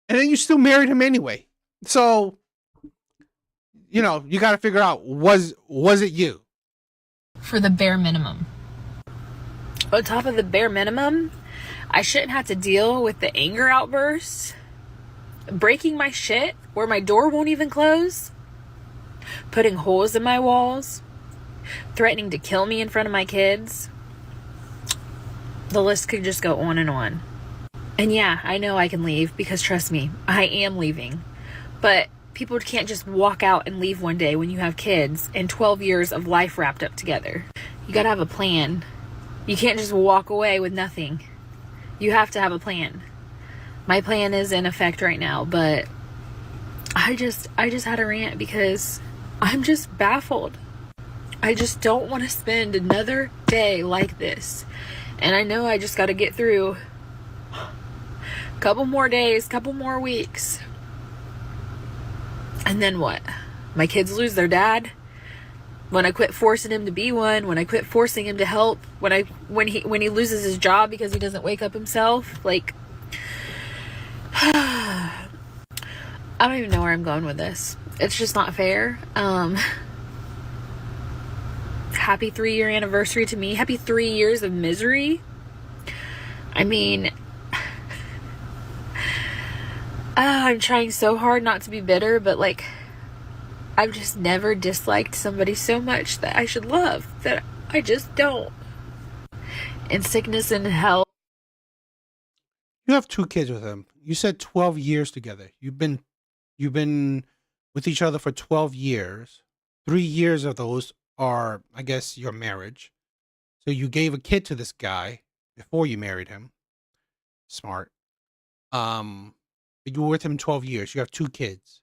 and then you still married him anyway. So, you got to figure out, was it you? For the bare minimum. On top of the bare minimum, I shouldn't have to deal with the anger outbursts, breaking my shit where my door won't even close, putting holes in my walls, threatening to kill me in front of my kids. The list could just go on and on. And yeah, I know I can leave, because trust me, I am leaving. But people can't just walk out and leave one day when you have kids and 12 years of life wrapped up together. You gotta have a plan. You can't just walk away with nothing. You have to have a plan. My plan is in effect right now, but I just had a rant because I'm just baffled. I just don't want to spend another day like this. And I know I just got to get through a couple more days, couple more weeks. And then what? My kids lose their dad? When I quit forcing him to be one, when I quit forcing him to help, when he loses his job because he doesn't wake up himself, like, I don't even know where I'm going with this. It's just not fair. Happy 3-year anniversary to me. Happy 3 years of misery. I mean, I'm trying so hard not to be bitter, but like, I've just never disliked somebody so much that I should love, that I just don't. In sickness and health. You have 2 kids with him. You said 12 years together. You've been with each other for 12 years. 3 years of those are, I guess, your marriage. So you gave a kid to this guy before you married him. Smart. You were with him 12 years. You have 2 kids.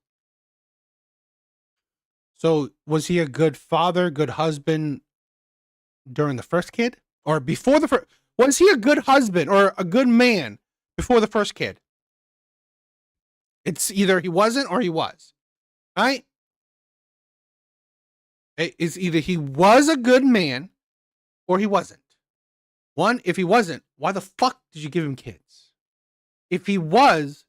So was he a good father, good husband during the first kid? Or before the first? Was he a good husband or a good man before the first kid? It's either he wasn't or he was. Right? It's either he was a good man or he wasn't. One, if he wasn't, why the fuck did you give him kids? If he was,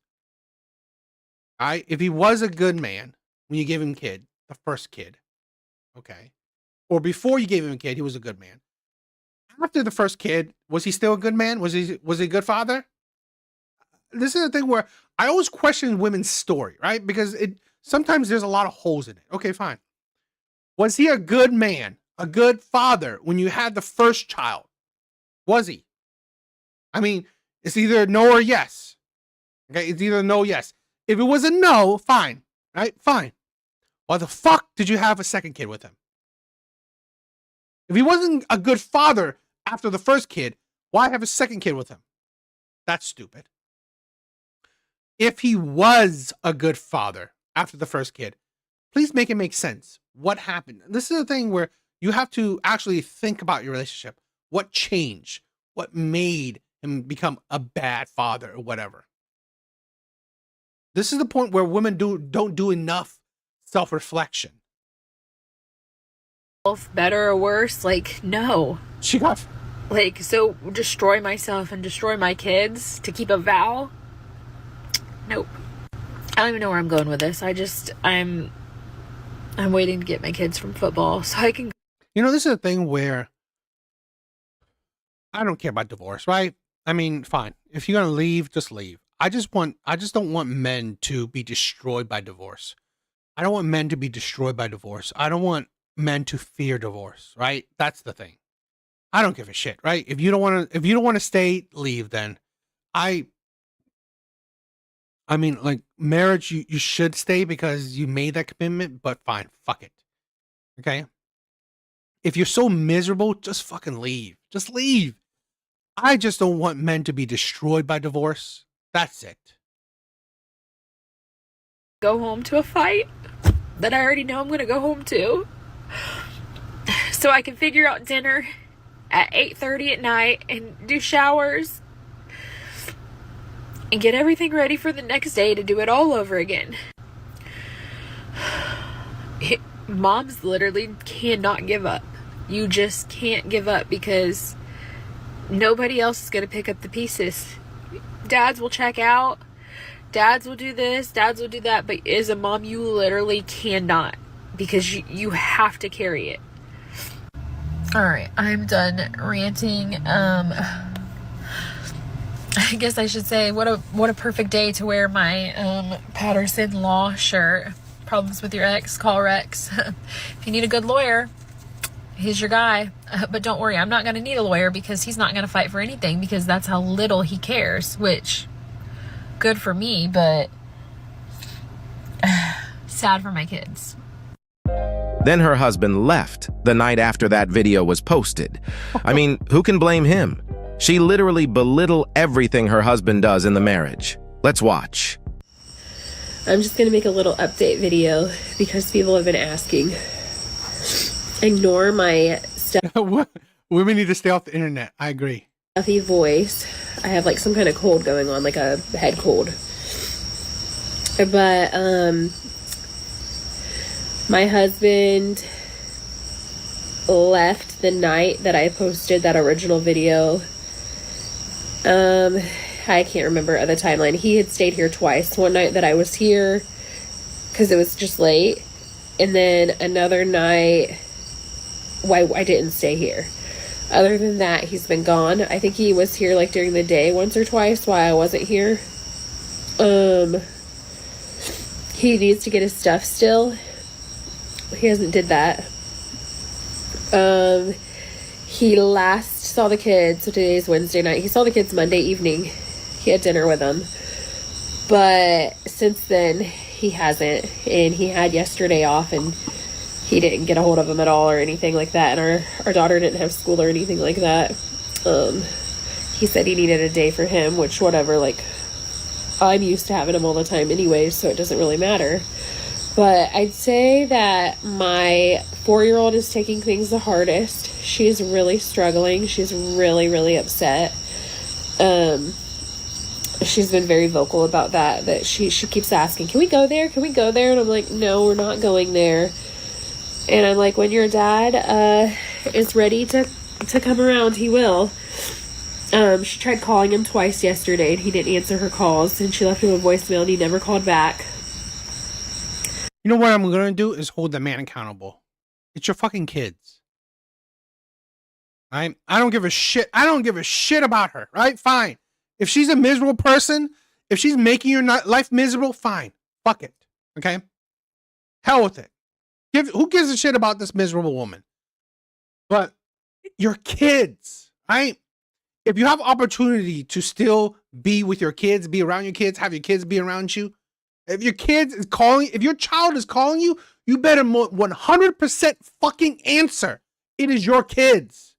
if he was a good man when you gave him kid, the first kid, okay, or before you gave him a kid, he was a good man. After the first kid, was he still a good man? Was he a good father? This is the thing where I always question women's story, right? Because sometimes there's a lot of holes in it. Okay, fine. Was he a good man, a good father when you had the first child? Was he? I mean, it's either no or yes. Okay, it's either no or yes. If it was a no, fine, right? Fine. Why the fuck did you have a second kid with him? If he wasn't a good father after the first kid, why have a second kid with him? That's stupid. If he was a good father after the first kid, please make it make sense. What happened? This is the thing where you have to actually think about your relationship. What changed? What made him become a bad father or whatever? This is the point where women don't do enough self-reflection. Better or worse? Like, no. She got... Like, so destroy myself and destroy my kids to keep a vow? Nope. I don't even know where I'm going with this. I'm waiting to get my kids from football so I can... This is a thing where I don't care about divorce, right? I mean, fine. If you're going to leave, just leave. I just don't want men to be destroyed by divorce. I don't want men to be destroyed by divorce. I don't want men to fear divorce, right? That's the thing. I don't give a shit, right? If you don't want to stay, leave then. I I mean, like, marriage, you should stay because you made that commitment, but fine, fuck it. Okay? If you're so miserable, just fucking leave. Just leave. I just don't want men to be destroyed by divorce. That's it. Go home to a fight that I already know I'm going to go home to. So I can figure out dinner at 8:30 at night and do showers and get everything ready for the next day to do it all over again. Moms literally cannot give up. You just can't give up because nobody else is going to pick up the pieces. Dads will check out. Dads will do this. Dads will do that. But as a mom, you literally cannot because you have to carry it. All right, I'm done ranting. I guess I should say what a perfect day to wear my Patterson Law shirt. Problems with your ex, call Rex. If you need a good lawyer, he's your guy. But don't worry, I'm not going to need a lawyer because he's not going to fight for anything because that's how little he cares, which good for me, but sad for my kids. Then her husband left the night after that video was posted. I mean, who can blame him? She literally belittled everything her husband does in the marriage. Let's watch. I'm just going to make a little update video because people have been asking. Ignore my Women need to stay off the internet. I agree. Stuffy voice. I have like some kind of cold going on, like a head cold. But my husband left the night that I posted that original video. I can't remember the timeline. He had stayed here twice. One night that I was here because it was just late, and then another night why I didn't stay here. Other than that, he's been gone. I think he was here like during the day once or twice while I wasn't here. He needs to get his stuff still. He hasn't did that. He last saw the kids, so today's Wednesday night. He saw the kids Monday evening. He had dinner with them. But since then, he hasn't. And he had yesterday off, and he didn't get a hold of them at all or anything like that. And our daughter didn't have school or anything like that. He said he needed a day for him, which whatever, like, I'm used to having him all the time anyway, so it doesn't really matter. But I'd say that my 4-year-old is taking things the hardest. She's really struggling. She's really, really upset. She's been very vocal about that she keeps asking, can we go there? Can we go there? And I'm like, no, we're not going there. And I'm like, when your dad is ready to come around, he will. She tried calling him twice yesterday, and he didn't answer her calls. And she left him a voicemail, and he never called back. You know what I'm going to do is hold the man accountable. It's your fucking kids. Right? I don't give a shit. I don't give a shit about her. Right? Fine. If she's a miserable person, if she's making your life miserable, fine. Fuck it. Okay? Hell with it. Who gives a shit about this miserable woman? But your kids, right? If you have opportunity to still be with your kids, be around your kids, have your kids be around you, if your kid is calling, if your child is calling you, you better 100% fucking answer. It is your kids.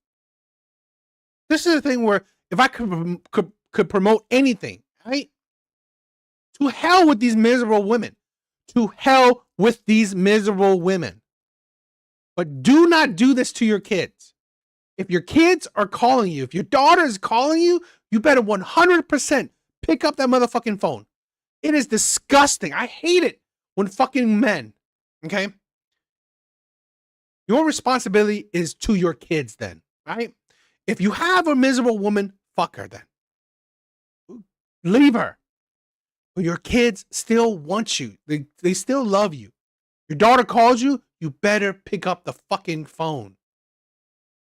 This is the thing where if I could promote anything, right? To hell with these miserable women. To hell with these miserable women. But do not do this to your kids. If your kids are calling you, if your daughter is calling you, you better 100% pick up that motherfucking phone. It is disgusting. I hate it when fucking men, okay? Your responsibility is to your kids then, right? If you have a miserable woman, fuck her then. Leave her. But your kids still want you. They still love you. Your daughter calls you, you better pick up the fucking phone.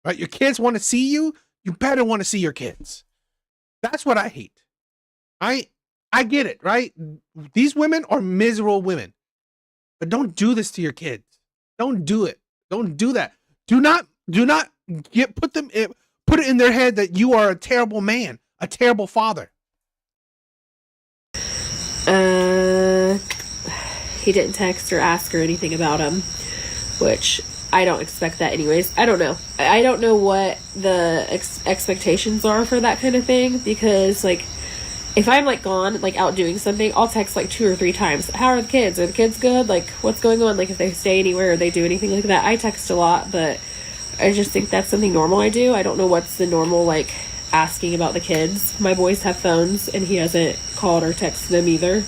Right? Your kids want to see you, you better want to see your kids. That's what I hate. I get it, right? These women are miserable women. But don't do this to your kids. Don't do it. Don't do that. Do not put it in their head that you are a terrible man, a terrible father. he didn't text or ask or anything about him, which I don't expect that anyways. I don't know. I don't know what the expectations are for that kind of thing, because like if I'm like gone, like out doing something, I'll text like 2 or 3 times. How are the kids? Are the kids good? Like what's going on? Like if they stay anywhere or they do anything like that. I text a lot, but I just think that's something normal I do. I don't know what's the normal like asking about the kids. My boys have phones and he hasn't called or texted them either.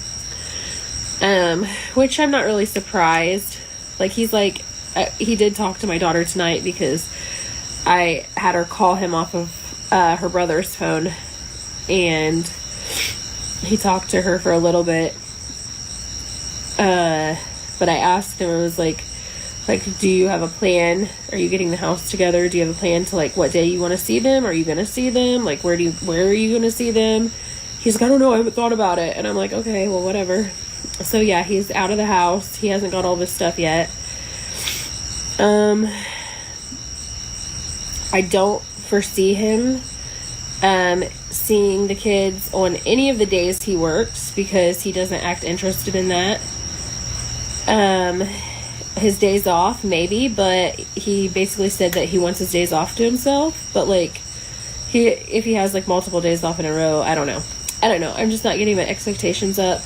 Which I'm not really surprised. Like he's like, he did talk to my daughter tonight because I had her call him off of her brother's phone, and he talked to her for a little bit. But I asked him, I was like, do you have a plan? Are you getting the house together? Do you have a plan to like what day you want to see them? Are you going to see them? Like where are you going to see them? He's like, I don't know. I haven't thought about it. And I'm like, okay, well, whatever. So yeah, he's out of the house. He hasn't got all this stuff yet. I don't foresee him seeing the kids on any of the days he works, because he doesn't act interested in that. His days off, maybe, but he basically said that he wants his days off to himself. But like, if he has like multiple days off in a row, I don't know. I'm just not getting my expectations up.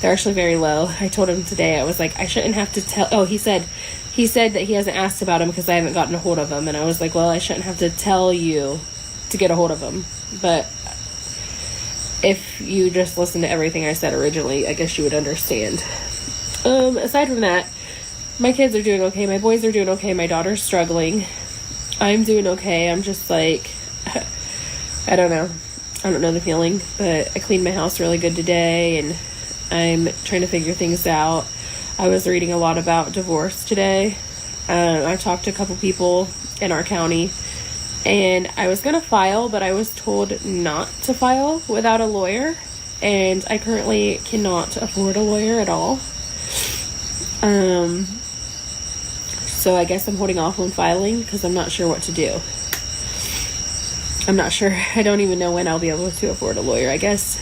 They're actually very low. I told him today, I was like, I shouldn't have to tell. Oh, he said that he hasn't asked about him because I haven't gotten a hold of him. And I was like, well, I shouldn't have to tell you to get a hold of him. But if you just listen to everything I said originally, I guess you would understand. Aside from that, my kids are doing okay. My boys are doing okay. My daughter's struggling. I'm doing okay. I'm just like, I don't know. I don't know the feeling, but I cleaned my house really good today, and I'm trying to figure things out. I was reading a lot about divorce today. I talked to a couple people in our county, and I was going to file, but I was told not to file without a lawyer, and I currently cannot afford a lawyer at all. So I guess I'm holding off on filing because I'm not sure what to do. I'm not sure. I don't even know when I'll be able to afford a lawyer. I guess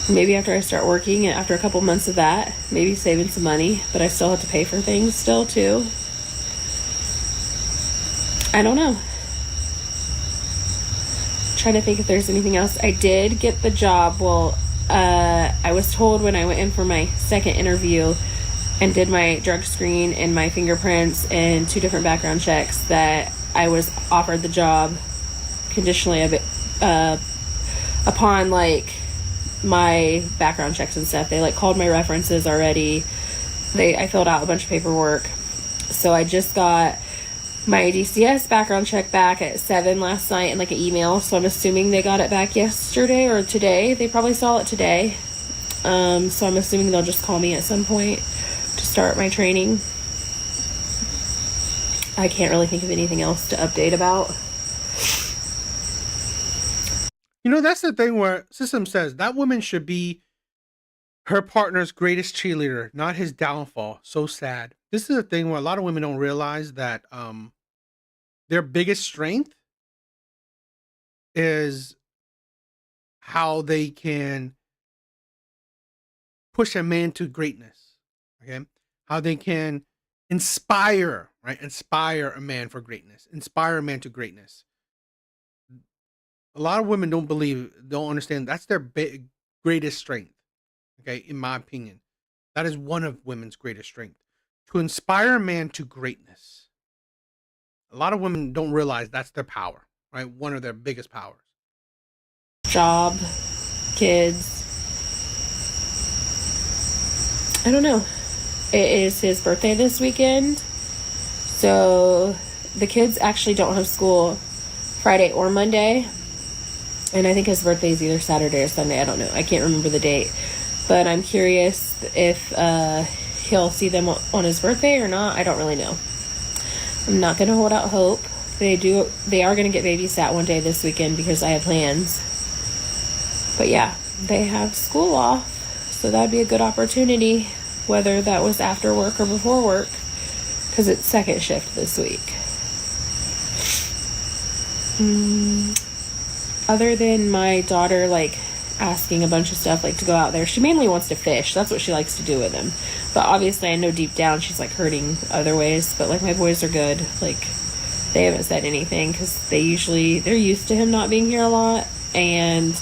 maybe after I start working, and after a couple months of that, maybe saving some money, but I still have to pay for things still too. I don't know. Trying to think if there's anything else. I did get the job. Well, I was told when I went in for my second interview and did my drug screen and my fingerprints and 2 different background checks that I was offered the job conditionally upon like my background checks and stuff. They like called my references already. I filled out a bunch of paperwork. So I just got my DCS background check back at 7 last night in like an email. So I'm assuming they got it back yesterday or today. They probably saw it today. So I'm assuming they'll just call me at some point to start my training. I can't really think of anything else to update about. You know, that's the thing where System says that woman should be her partner's greatest cheerleader, not his downfall. So sad. This is a thing where a lot of women don't realize that their biggest strength is how they can push a man to greatness. Okay? How they can inspire a man for greatness. Inspire a man to greatness. A lot of women don't understand that's their greatest strength. Okay, in my opinion, that is one of women's greatest strength, to inspire a man to greatness. A lot of women don't realize that's their power, right? One of their biggest powers. Job, kids. I don't know. It is his birthday this weekend, so the kids actually don't have school Friday or Monday. And I think his birthday is either Saturday or Sunday. I don't know. I can't remember the date. But I'm curious if he'll see them on his birthday or not. I don't really know. I'm not going to hold out hope. They are going to get babysat one day this weekend because I have plans. But yeah, they have school off. So that'd be a good opportunity, whether that was after work or before work, because it's second shift this week. Other than my daughter like asking a bunch of stuff, like to go out there. She mainly wants to fish. That's what she likes to do with him. But obviously I know deep down she's like hurting other ways. But like my boys are good. Like they haven't said anything because they're used to him not being here a lot. And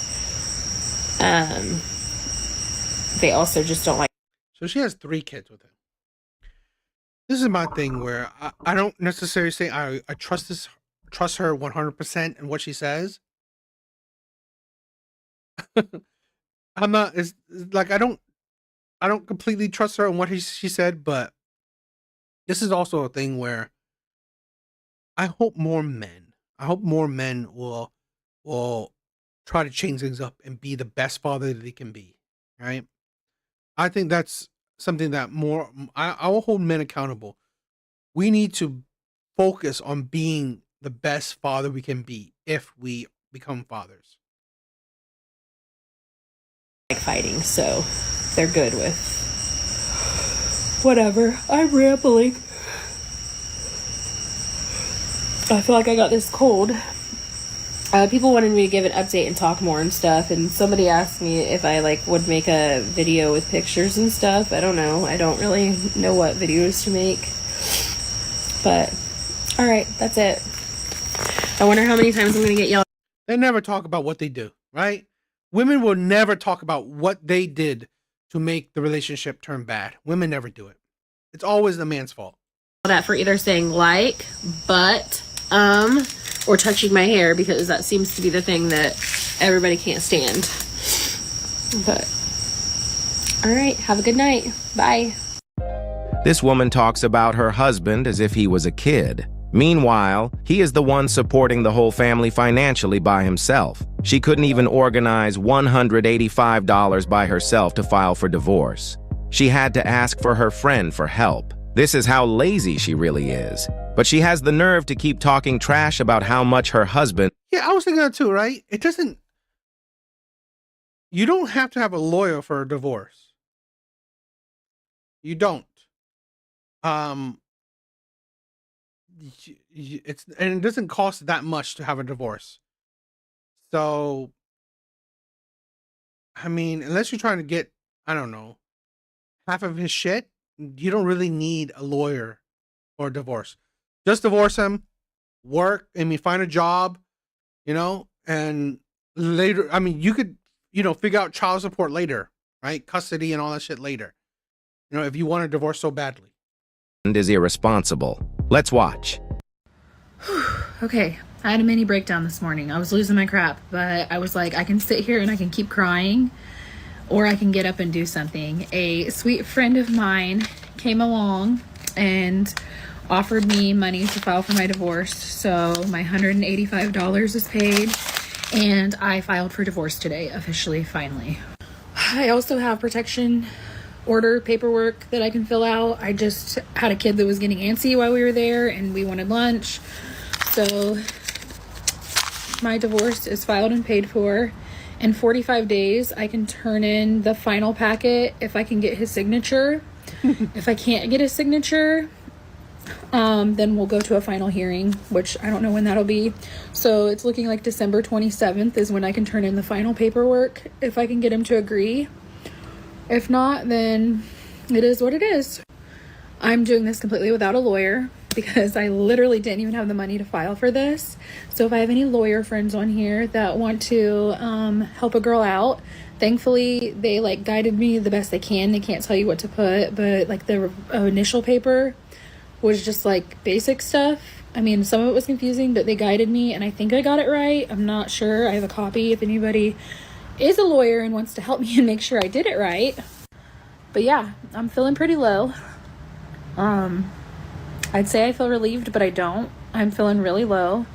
they also just don't like. So she has 3 kids with him. This is my thing where I don't necessarily say I trust her 100% in what she says. I'm not, it's like I don't completely trust her on what she said, but this is also a thing where I hope more men will try to change things up and be the best father that they can be, right? I think that's something that I will hold men accountable. We need to focus on being the best father we can be if we become fathers. Like fighting, so they're good with whatever. I'm rambling. I feel like I got this cold. People wanted me to give an update and talk more and stuff, and somebody asked me if I like would make a video with pictures and stuff. I don't know. I don't really know what videos to make. But all right, that's it. I wonder how many times I'm gonna get yelled. They never talk about what they do, right? Women will never talk about what they did to make the relationship turn bad. Women never do it. It's always the man's fault. That for either saying like, but, or touching my hair, because that seems to be the thing that everybody can't stand. But all right, have a good night. Bye. This woman talks about her husband as if he was a kid. Meanwhile, he is the one supporting the whole family financially by himself. She couldn't even organize $185 by herself to file for divorce. She had to ask for her friend for help. This is how lazy she really is. But she has the nerve to keep talking trash about how much her husband... Yeah, I was thinking that too, right? You don't have to have a lawyer for a divorce. You don't. And it doesn't cost that much to have a divorce. So, I mean, unless you're trying to get, I don't know, half of his shit, you don't really need a lawyer for a divorce. Just divorce him, find a job, and later, I mean, you could, figure out child support later, right? Custody and all that shit later. If you want a divorce so badly. is irresponsible. Let's watch. Okay, I had a mini breakdown this morning. I was losing my crap, but I was like, I can sit here and I can keep crying, or I can get up and do something. A sweet friend of mine came along and offered me money to file for my divorce. So my $185 is paid, and I filed for divorce today, officially, finally. I also have protection order paperwork that I can fill out. I just had a kid that was getting antsy while we were there, and we wanted lunch. So my divorce is filed and paid for. In 45 days, I can turn in the final packet if I can get his signature. If I can't get his signature, then we'll go to a final hearing, which I don't know when that'll be. So it's looking like December 27th is when I can turn in the final paperwork, if I can get him to agree. If not, then it is what it is. I'm doing this completely without a lawyer because I literally didn't even have the money to file for this. So if I have any lawyer friends on here that want to help a girl out, thankfully they guided me the best they can. They can't tell you what to put, but the initial paper was just basic stuff. I mean, some of it was confusing, but they guided me and I think I got it right. I'm not sure. I have a copy if anybody is a lawyer and wants to help me and make sure I did it right. But yeah, I'm feeling pretty low. I'd say I feel relieved, but I don't. I'm feeling really low.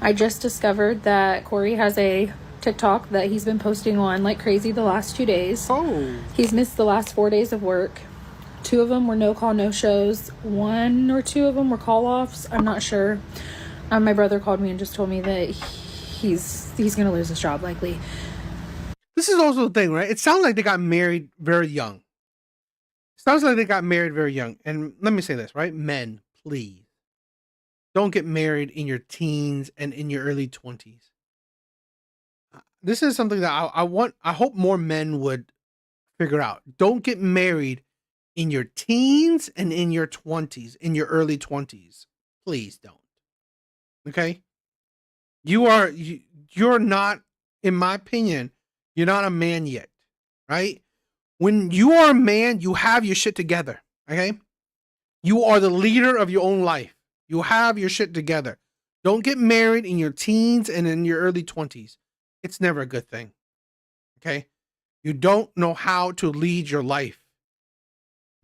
I just discovered that Corey has a TikTok that he's been posting on like crazy the last 2 days. Oh. He's missed the last 4 days of work. 2 of them were no call, no shows. 1 or 2 of them were call offs. I'm not sure. My brother called me and just told me that he's gonna lose his job likely. This is also the thing, right? It sounds like they got married very young. Sounds like they got married very young. And let me say this, right? Men, please, don't get married in your teens and in your early 20s. this is something that I hope more men would figure out. Don't get married in your teens and in your 20s, in your early 20s. Please don't. Okay? You're not, in my opinion, you're not a man yet, right? When you are a man, you have your shit together, okay? You are the leader of your own life. You have your shit together. Don't get married in your teens and in your early 20s. It's never a good thing, okay? You don't know how to lead your life,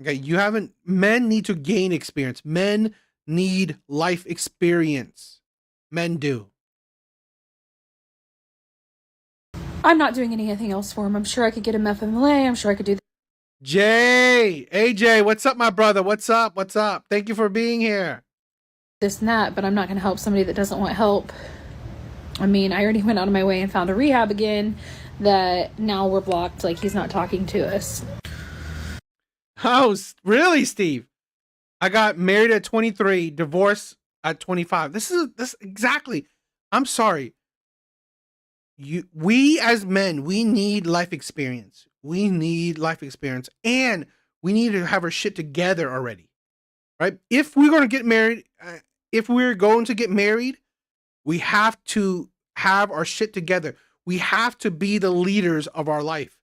okay? Men need to gain experience. Men need life experience. Men do. I'm not doing anything else for him. I'm sure I could get him FMLA. I'm sure I could do AJ, what's up, my brother? What's up? What's up? Thank you for being here. this and that, but I'm not going to help somebody that doesn't want help. I mean, I already went out of my way and found a rehab again that now we're blocked. Like, he's not talking to us. Oh, really, Steve? I got married at 23, divorced at 25. This exactly. I'm sorry. We as men, we need life experience. We need life experience, and we need to have our shit together already, right? If we're going to get married, we have to have our shit together. We have to be the leaders of our life,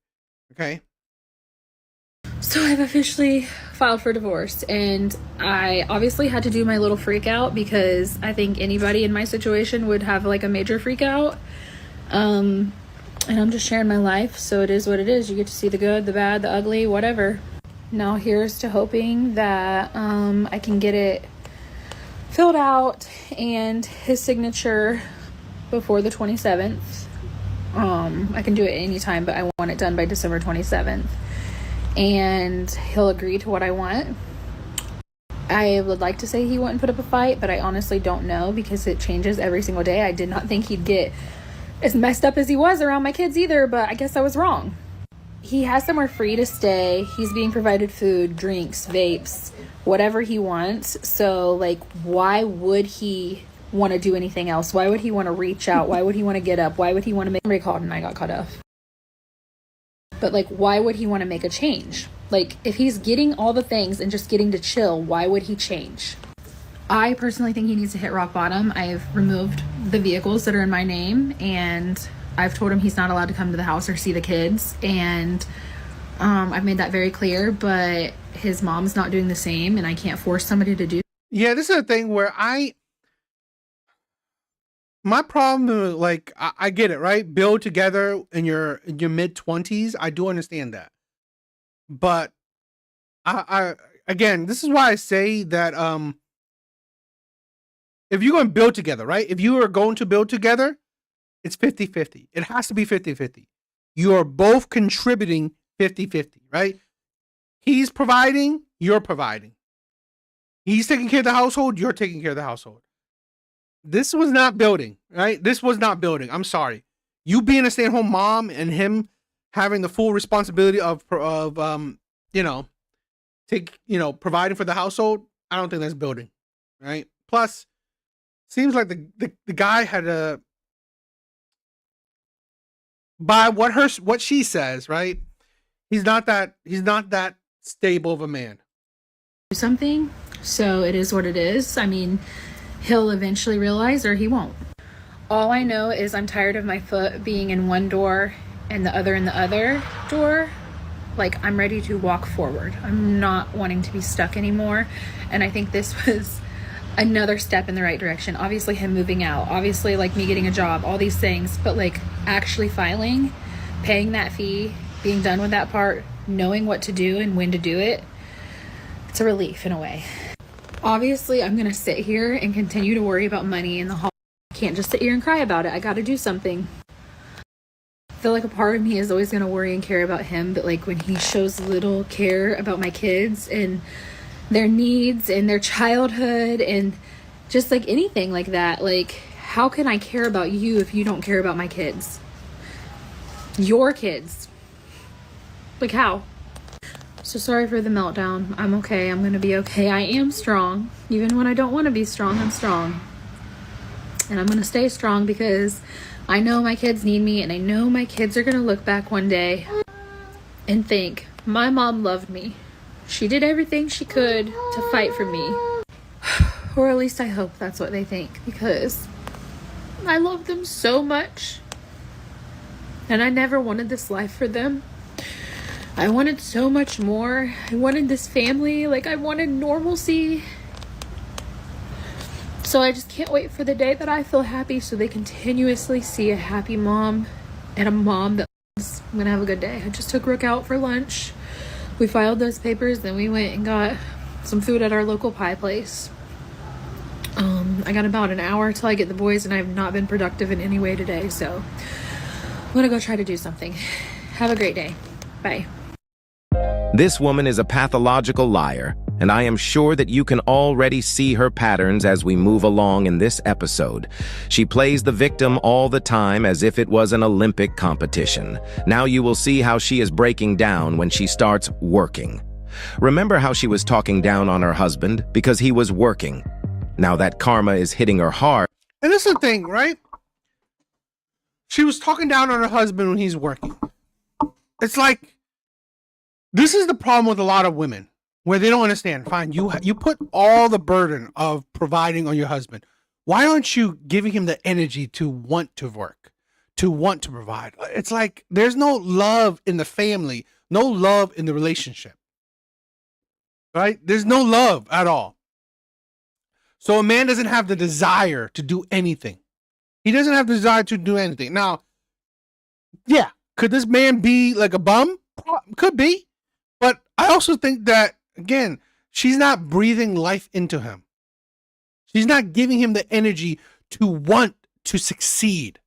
okay? So I've officially filed for divorce, and I obviously had to do my little freak out because I think anybody in my situation would have like a major freak out. And I'm just sharing my life, so it is what it is. You get to see the good, the bad, the ugly, whatever. Now here's to hoping that I can get it filled out and his signature before the 27th. I can do it anytime, but I want it done by December 27th. And he'll agree to what I want. I would like to say he wouldn't put up a fight, but I honestly don't know because it changes every single day. I did not think he'd get as messed up as he was around my kids either, but I guess I was wrong. He has somewhere free to stay. He's being provided food, drinks, vapes, whatever he wants. So, like, why would he want to do anything else? Why would he want to reach out? Why would he want to get up? Why would he want to make... Somebody called and I got cut off. But, like, why would he want to make a change? Like, if he's getting all the things and just getting to chill, why would he change? I personally think he needs to hit rock bottom. I've removed the vehicles that are in my name, and I've told him he's not allowed to come to the house or see the kids, and I've made that very clear, but his mom's not doing the same, and I can't force somebody to do. Yeah, this is a thing where my problem is, like, I get it, right? Build together in your mid-20s. I do understand that. But I again, this is why I say that if you're going to build together, right? If you are going to build together, it's 50-50. It has to be 50-50. You are both contributing 50-50, right? He's providing, you're providing. He's taking care of the household, you're taking care of the household. This was not building, right? This was not building. I'm sorry. You being a stay-at-home mom and him having the full responsibility of providing for the household, I don't think that's building, right? Plus, seems like the guy had by what she says, right? He's not that stable of a man. Something, so it is what it is. I mean, he'll eventually realize or he won't. All I know is I'm tired of my foot being in one door and the other in the other door. Like, I'm ready to walk forward. I'm not wanting to be stuck anymore. And I think this was another step in the right direction. Obviously him moving out, obviously like me getting a job, all these things, but like actually filing, paying that fee, being done with that part, knowing what to do and when to do it, it's a relief in a way. Obviously I'm gonna sit here and continue to worry about money in the hall. I can't just sit here and cry about it. I gotta do something. I feel like a part of me is always gonna worry and care about him, but like when he shows little care about my kids and their needs and their childhood and just like anything like that, like how can I care about you if you don't care about my kids? Your kids. Like how? So sorry for the meltdown. I'm okay. I'm gonna be okay. I am strong. Even when I don't want to be strong, I'm strong. And I'm going to stay strong because I know my kids need me, and I know my kids are going to look back one day and think, my mom loved me. She did everything she could to fight for me. Or at least I hope that's what they think, because I love them so much. And I never wanted this life for them. I wanted so much more. I wanted this family. Like, I wanted normalcy. So I just can't wait for the day that I feel happy, so they continuously see a happy mom and a mom that loves. I'm gonna have a good day. I just took Rook out for lunch. We filed those papers, then we went and got some food at our local pie place. I got about an hour till I get the boys, and I have not been productive in any way today, so I'm gonna go try to do something. Have a great day. Bye. This woman is a pathological liar, and I am sure that you can already see her patterns as we move along in this episode. She plays the victim all the time as if it was an Olympic competition. Now you will see how she is breaking down when she starts working. Remember how she was talking down on her husband because he was working. Now that karma is hitting her hard. And this is the thing, right? She was talking down on her husband when he's working. It's like, this is the problem with a lot of women, where they don't understand. Fine, you put all the burden of providing on your husband. Why aren't you giving him the energy to want to work, to want to provide? It's like there's no love in the family, no love in the relationship, right? There's no love at all. So a man doesn't have the desire to do anything. He doesn't have the desire to do anything. Now, yeah, could this man be like a bum? Could be. But I also think that, again, she's not breathing life into him. She's not giving him the energy to want to succeed.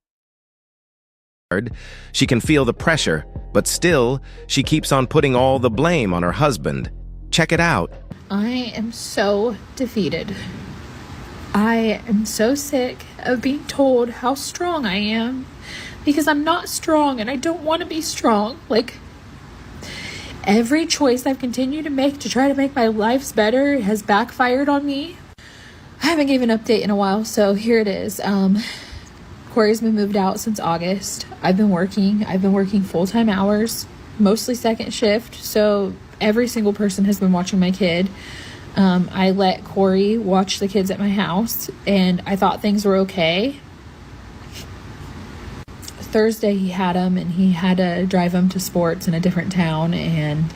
She can feel the pressure, but still, she keeps on putting all the blame on her husband. Check it out. I am so defeated. I am so sick of being told how strong I am, because I'm not strong and I don't want to be strong. Like, every choice I've continued to make to try to make my lives better has backfired on me. I haven't given an update in a while, so here it is. Corey's been moved out since August. I've been working full-time hours, mostly second shift, so every single person has been watching my kid. I let Corey watch the kids at my house, and I thought things were okay. Thursday he had him, and he had to drive him to sports in a different town, and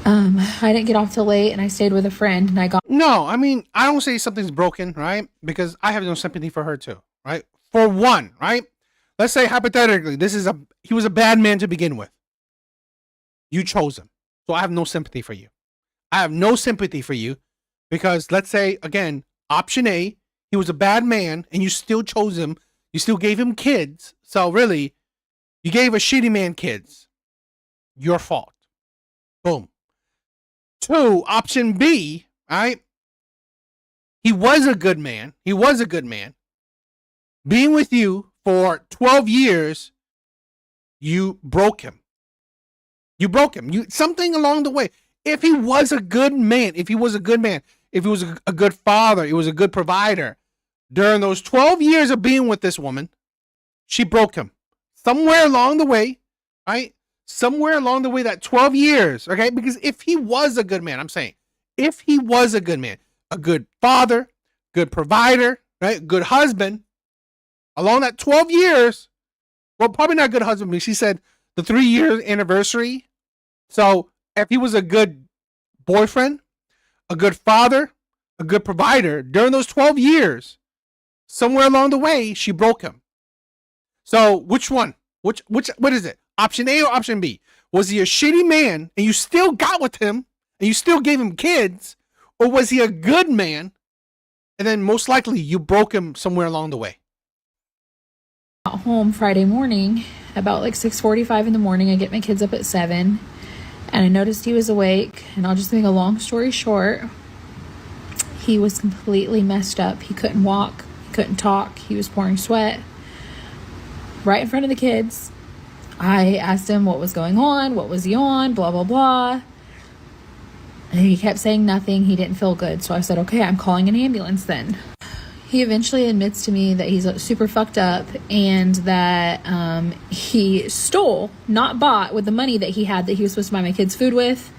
I didn't get off till late, and I stayed with a friend, and I got... No, I mean, I don't say something's broken, right? Because I have no sympathy for her too, right? For one, right? Let's say hypothetically, he was a bad man to begin with. You chose him. So I have no sympathy for you. I have no sympathy for you because, let's say, again, option A, he was a bad man and you still chose him. You still gave him kids. So really, you gave a shitty man kids. Your fault. Boom. 2, option B, right? He was a good man. He was a good man. Being with you for 12 years, you broke him. You broke him. Something along the way. If he was a good man, if he was a good father, he was a good provider, during those 12 years of being with this woman, she broke him. Somewhere along the way, right? Somewhere along the way, that 12 years, okay? Because if he was a good man, I'm saying, if he was a good man, a good father, good provider, right? Good husband, along that 12 years, well, probably not a good husband, because she said the 3-year anniversary. So if he was a good boyfriend, a good father, a good provider, during those 12 years, somewhere along the way, she broke him. So which one? What is it? Option A or option B? Was he a shitty man and you still got with him and you still gave him kids? Or was he a good man and then most likely you broke him somewhere along the way? Got home Friday morning, about like 6:45 in the morning. I get my kids up at 7. And I noticed he was awake, and I'll just make a long story short. He was completely messed up. He couldn't walk, he couldn't talk, he was pouring sweat right in front of the kids. I asked him what was going on, what was he on, blah, blah, blah. And he kept saying nothing. He didn't feel good. So I said, okay, I'm calling an ambulance then. he eventually admits to me that he's super fucked up and that he stole, not bought, with the money that he had that he was supposed to buy my kids food with.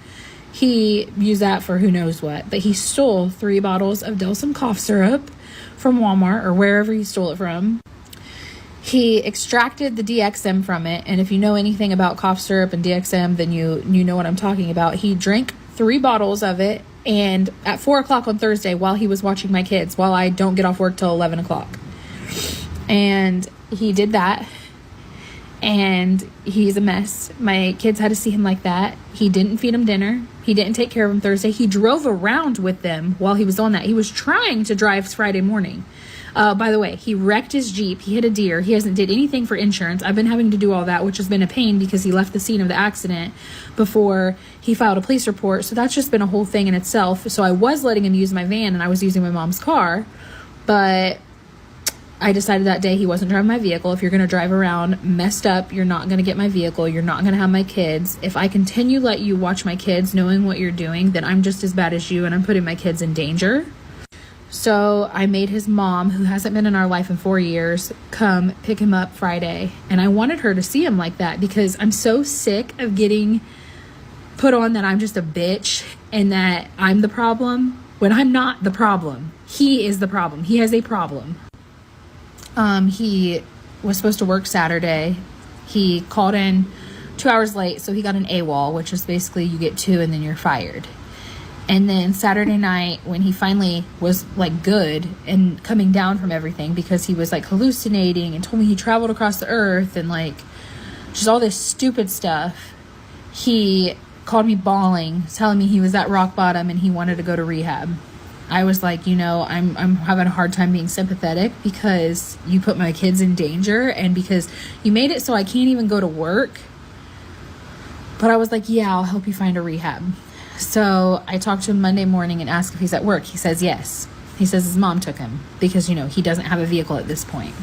He used that for who knows what, but he stole 3 bottles of Delsum cough syrup from Walmart or wherever he stole it from. He extracted the DXM from it, and if you know anything about cough syrup and DXM, then you know what I'm talking about. He drank 3 bottles of it, and at 4 o'clock on Thursday, while he was watching my kids, while I don't get off work till 11 o'clock. And he did that, and he's a mess. My kids had to see him like that. He didn't feed them dinner. He didn't take care of them Thursday. He drove around with them while he was on that. He was trying to drive Friday morning. By the way, he wrecked his Jeep. He hit a deer. He hasn't did anything for insurance. I've been having to do all that, which has been a pain because he left the scene of the accident before he filed a police report. So that's just been a whole thing in itself. So I was letting him use my van and I was using my mom's car, but I decided that day he wasn't driving my vehicle. If you're going to drive around messed up, you're not going to get my vehicle. You're not going to have my kids. If I continue let you watch my kids knowing what you're doing, then I'm just as bad as you and I'm putting my kids in danger. So I made his mom, who hasn't been in our life in 4 years, come pick him up Friday. And I wanted her to see him like that because I'm so sick of getting put on that I'm just a bitch and that I'm the problem when I'm not the problem. He is the problem. He has a problem. He was supposed to work Saturday. He called in 2 hours late, so he got an AWOL, which is basically you get 2 and then you're fired. And then Saturday night, when he finally was like good and coming down from everything because he was like hallucinating and told me he traveled across the earth and like just all this stupid stuff, he called me bawling, telling me he was at rock bottom and he wanted to go to rehab. I was like, you know, I'm having a hard time being sympathetic because you put my kids in danger and because you made it so I can't even go to work. But I was like, yeah, I'll help you find a rehab. So I talked to him Monday morning and asked if he's at work. He says yes. He says his mom took him because, you know, he doesn't have a vehicle at this point.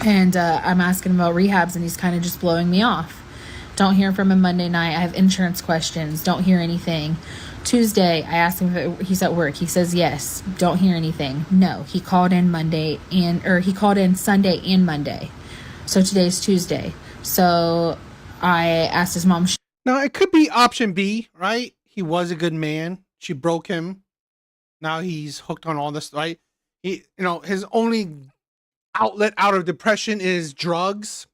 And I'm asking him about rehabs and he's kind of just blowing me off. Don't hear from him Monday night. I have insurance questions. Don't hear anything. Tuesday, I asked him if he's at work. He says yes. Don't hear anything. No, he called in he called in Sunday and Monday. So today's Tuesday. So I asked his mom. Now, it could be option B, right? He was a good man. She broke him. Now he's hooked on all this, right? He, you know, his only outlet out of depression is drugs,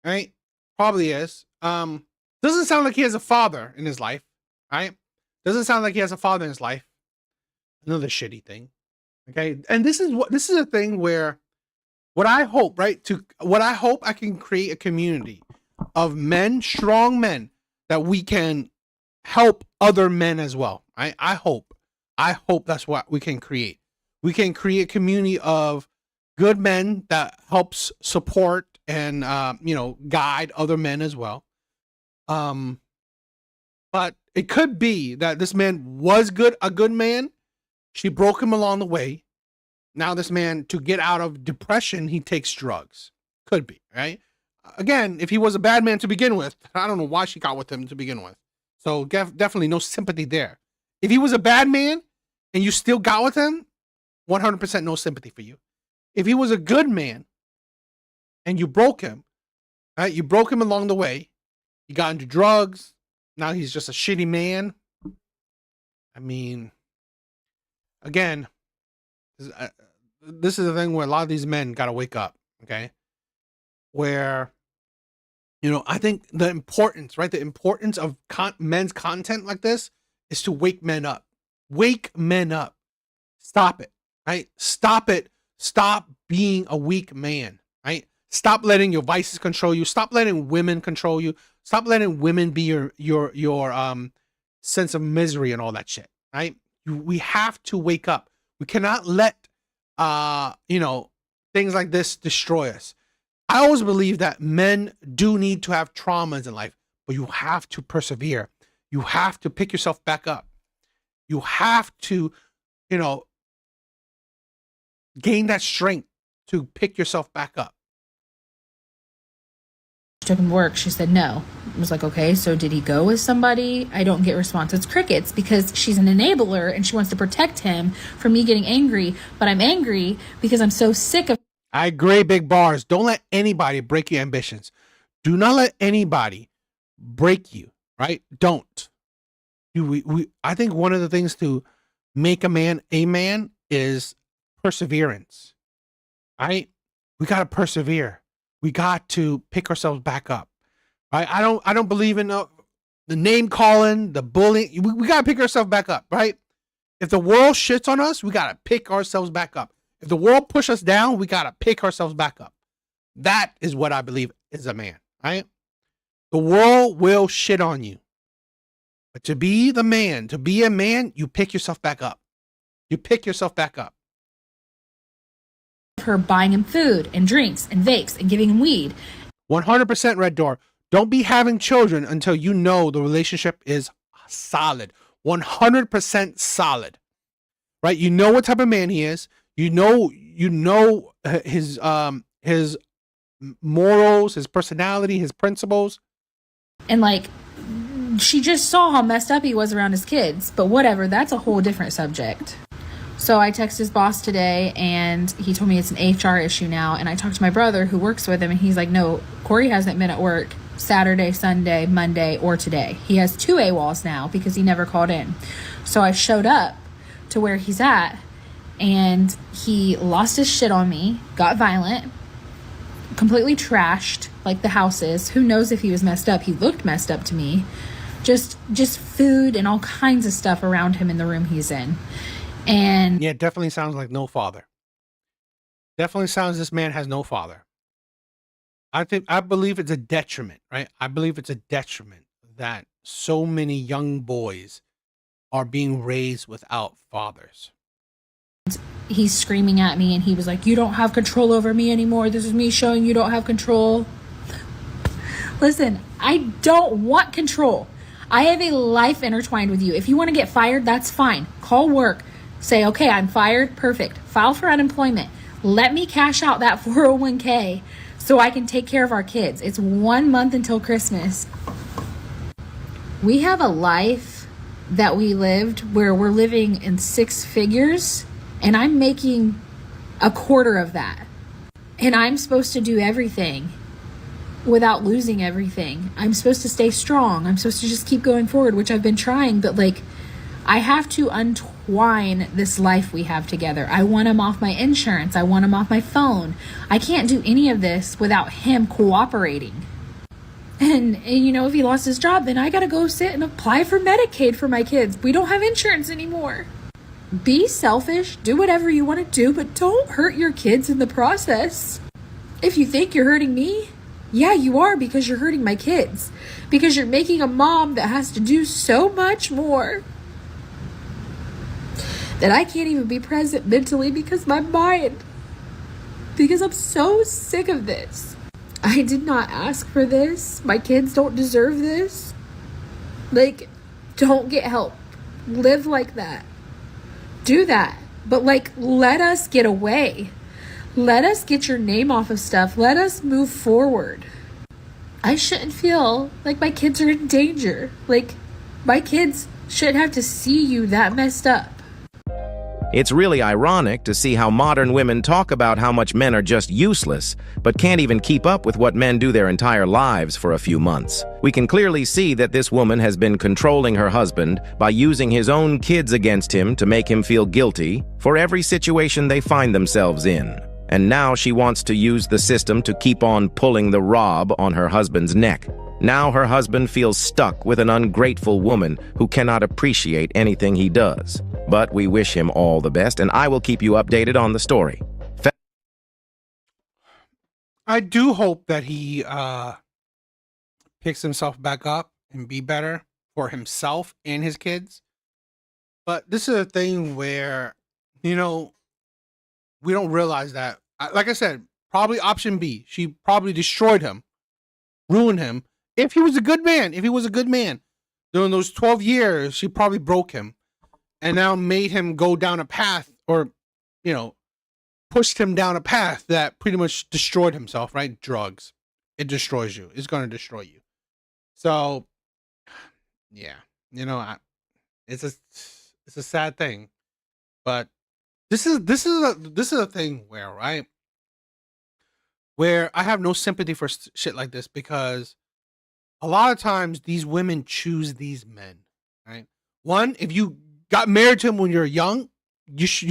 right? Probably is. Doesn't sound like he has a father in his life, right? Doesn't sound like he has a father in his life. Another shitty thing, okay? And this is a thing where what I hope I can create a community of men, strong men, that we can help other men as well. I hope that's what we can create. We can create a community of good men that helps support and guide other men as well. But it could be that this man was a good man. She broke him along the way. Now this man, to get out of depression, he takes drugs. Could be, right? Again, if he was a bad man to begin with, I don't know why she got with him to begin with. So definitely no sympathy there. If he was a bad man and you still got with him, 100% no sympathy for you. If he was a good man and you broke him, right? You broke him along the way. He got into drugs. Now he's just a shitty man. I mean, again, this is the thing where a lot of these men got to wake up, okay? Where, I think the importance, right? The importance of men's content like this is to wake men up. Wake men up. Stop it, right? Stop it. Stop being a weak man, right? Stop letting your vices control you. Stop letting women control you. Stop letting women be your sense of misery and all that shit, right? We have to wake up. We cannot let things like this destroy us. I always believe that men do need to have traumas in life, but you have to persevere. You have to pick yourself back up. You have to, gain that strength to pick yourself back up. Took him to work. She said no. was like, okay, so did he go with somebody? I don't get response. It's crickets, because she's an enabler and she wants to protect him from me getting angry. But I'm angry because I'm so sick of. I agree, big bars. Don't let anybody break your ambitions. Do not let anybody break you, right? Don't. I think one of the things to make a man is perseverance, right? We got to persevere. We got to pick ourselves back up, right? I don't believe in the name calling, the bullying. We got to pick ourselves back up, right? If the world shits on us, we got to pick ourselves back up. If the world push us down, we got to pick ourselves back up. That is what I believe is a man, right? The world will shit on you. But to be the man, to be a man, you pick yourself back up. You pick yourself back up. Her buying him food and drinks and vapes and giving him weed. 100% Red Door. Don't be having children until you know the relationship is solid. 100% solid. Right? You know what type of man he is. You know his morals, his personality, his principles. And like, she just saw how messed up he was around his kids, but whatever, that's a whole different subject. So I texted his boss today and he told me it's an HR issue now. And I talked to my brother who works with him and he's like, no, Corey hasn't been at work Saturday, Sunday, Monday, or today. He has 2 AWOLs now because he never called in. So I showed up to where he's at and he lost his shit on me, got violent, completely trashed like the house is. Who knows if he was messed up? He looked messed up to me. Just food and all kinds of stuff around him in the room he's in. And yeah, it definitely sounds like no father. Definitely sounds this man has no father. I believe it's a detriment, right? I believe it's a detriment that so many young boys are being raised without fathers. He's screaming at me and he was like, you don't have control over me anymore. This is me showing you don't have control. Listen, I don't want control. I have a life intertwined with you. If you want to get fired, that's fine. Call work. Say, okay, I'm fired. Perfect. File for unemployment. Let me cash out that 401k so I can take care of our kids. It's 1 month until Christmas. We have a life that we lived where we're living in 6 figures and I'm making a quarter of that. And I'm supposed to do everything without losing everything. I'm supposed to stay strong. I'm supposed to just keep going forward, which I've been trying, but like, I have to untwine this life we have together. I want him off my insurance. I want him off my phone. I can't do any of this without him cooperating. And you know, if he lost his job, then I gotta go sit and apply for Medicaid for my kids. We don't have insurance anymore. Be selfish, do whatever you want to do, but don't hurt your kids in the process. If you think you're hurting me, yeah, you are, because you're hurting my kids. Because you're making a mom that has to do so much more that I can't even be present mentally because my mind. Because I'm so sick of this. I did not ask for this. My kids don't deserve this. Like, don't get help. Live like that. Do that. But like, let us get away. Let us get your name off of stuff. Let us move forward. I shouldn't feel like my kids are in danger. Like, my kids shouldn't have to see you that messed up. It's really ironic to see how modern women talk about how much men are just useless, but can't even keep up with what men do their entire lives for a few months. We can clearly see that this woman has been controlling her husband by using his own kids against him to make him feel guilty for every situation they find themselves in. And now she wants to use the system to keep on pulling the rob on her husband's neck. Now her husband feels stuck with an ungrateful woman who cannot appreciate anything he does. But we wish him all the best, and I will keep you updated on the story. I do hope that he picks himself back up and be better for himself and his kids. But this is a thing where, you know, we don't realize that. Like I said, probably option B. She probably destroyed him, ruined him. If he was a good man, during those 12 years, she probably broke him and now made him go down a path, or, you know, pushed him down a path that pretty much destroyed himself, right? Drugs. It destroys you. It's going to destroy you. So, yeah, you know, it's a sad thing, but this is a thing where, right, where I have no sympathy for shit like this, because a lot of times these women choose these men, right? One, if you got married to him when you're young, you should.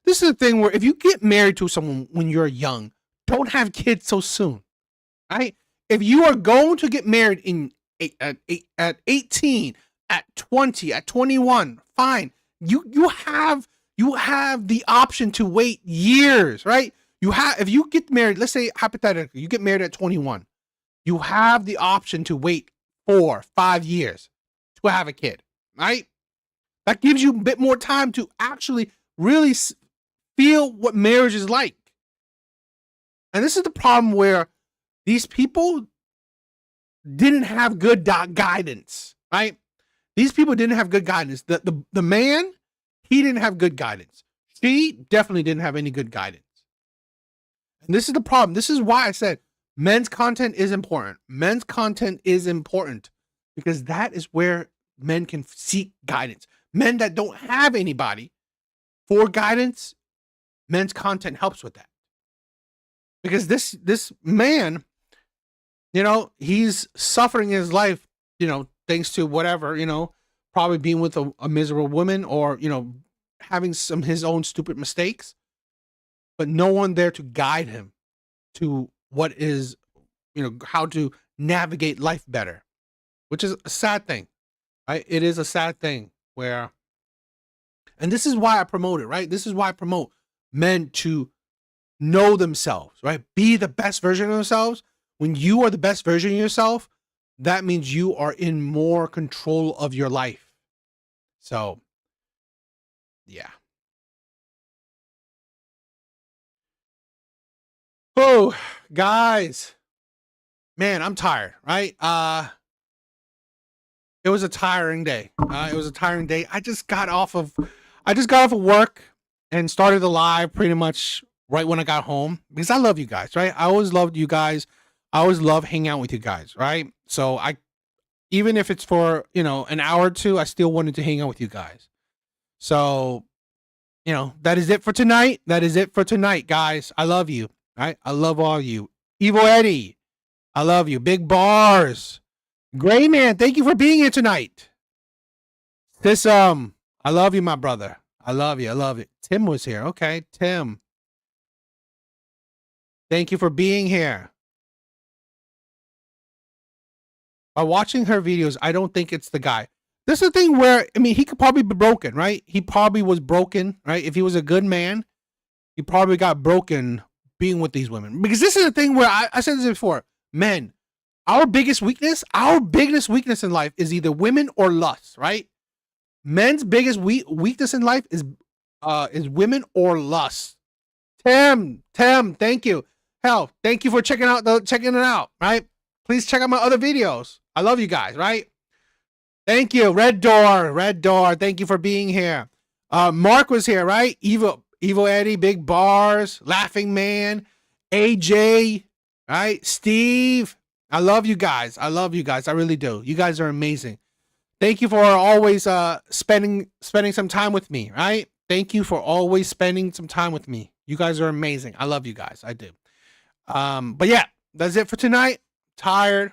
This is a thing where if you get married to someone when you're young, don't have kids so soon, right? If you are going to get married at 18, at 20, at 21, fine. You have the option to wait years, right? If you get married, let's say hypothetically, you get married at 21, you have the option to wait 4-5 years to have a kid, right? That gives you a bit more time to actually really feel what marriage is like. And this is the problem where these people didn't have good guidance, right? These people didn't have good guidance. The man, he didn't have good guidance. She definitely didn't have any good guidance. And this is the problem. This is why I said men's content is important. Men's content is important because that is where men can seek guidance. Men that don't have anybody for guidance, men's content helps with that. Because this man, you know, he's suffering his life, you know, thanks to whatever, you know, probably being with a miserable woman, or, you know, having some his own stupid mistakes, but no one there to guide him to what is, you know, how to navigate life better, which is a sad thing, right? It is a sad thing where, and this is why I promote it, right? This is why I promote men to know themselves, right? Be the best version of themselves. When you are the best version of yourself, that means you are in more control of your life. So, yeah. Oh, guys, man, I'm tired, right? It was a tiring day. I just got off of work and started the live pretty much right when I got home, because I love you guys, right? I always loved you guys. I always love hanging out with you guys, right? So even if it's for, you know, an hour or two, I still wanted to hang out with you guys. So, you know, that is it for tonight. That is it for tonight, guys. I love you, right? I love all of you. Evil Eddie, I love you. Big Bars. Gray Man, thank you for being here tonight. This, I love you, my brother. I love you. I love it. Tim was here. Okay, Tim. Thank you for being here. By watching her videos, I don't think it's the guy. This is the thing where, I mean, he could probably be broken, right? He probably was broken, right? If he was a good man, he probably got broken being with these women. Because this is the thing where I said this before, men, our biggest weakness in life is either women or lust, right? Men's biggest weakness in life is women or lust. Tim, thank you. Hell, thank you for checking it out, right? Please check out my other videos. I love you guys, right? Thank you. Red Door, thank you for being here. Mark was here, right? Evil Eddie, Big Bars, Laughing Man, AJ, right? Steve. I love you guys. I really do. You guys are amazing. Thank you for always spending some time with me, right? Thank you for always spending some time with me. You guys are amazing. I love you guys. I do. But yeah, that's it for tonight. Tired.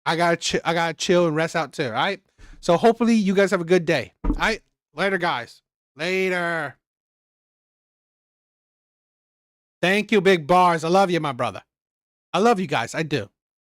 I gotta chill and rest out too. All right. So hopefully you guys have a good day. All right. Later, guys. Later. Thank you, Big Bars. I love you, my brother. I love you guys. I do.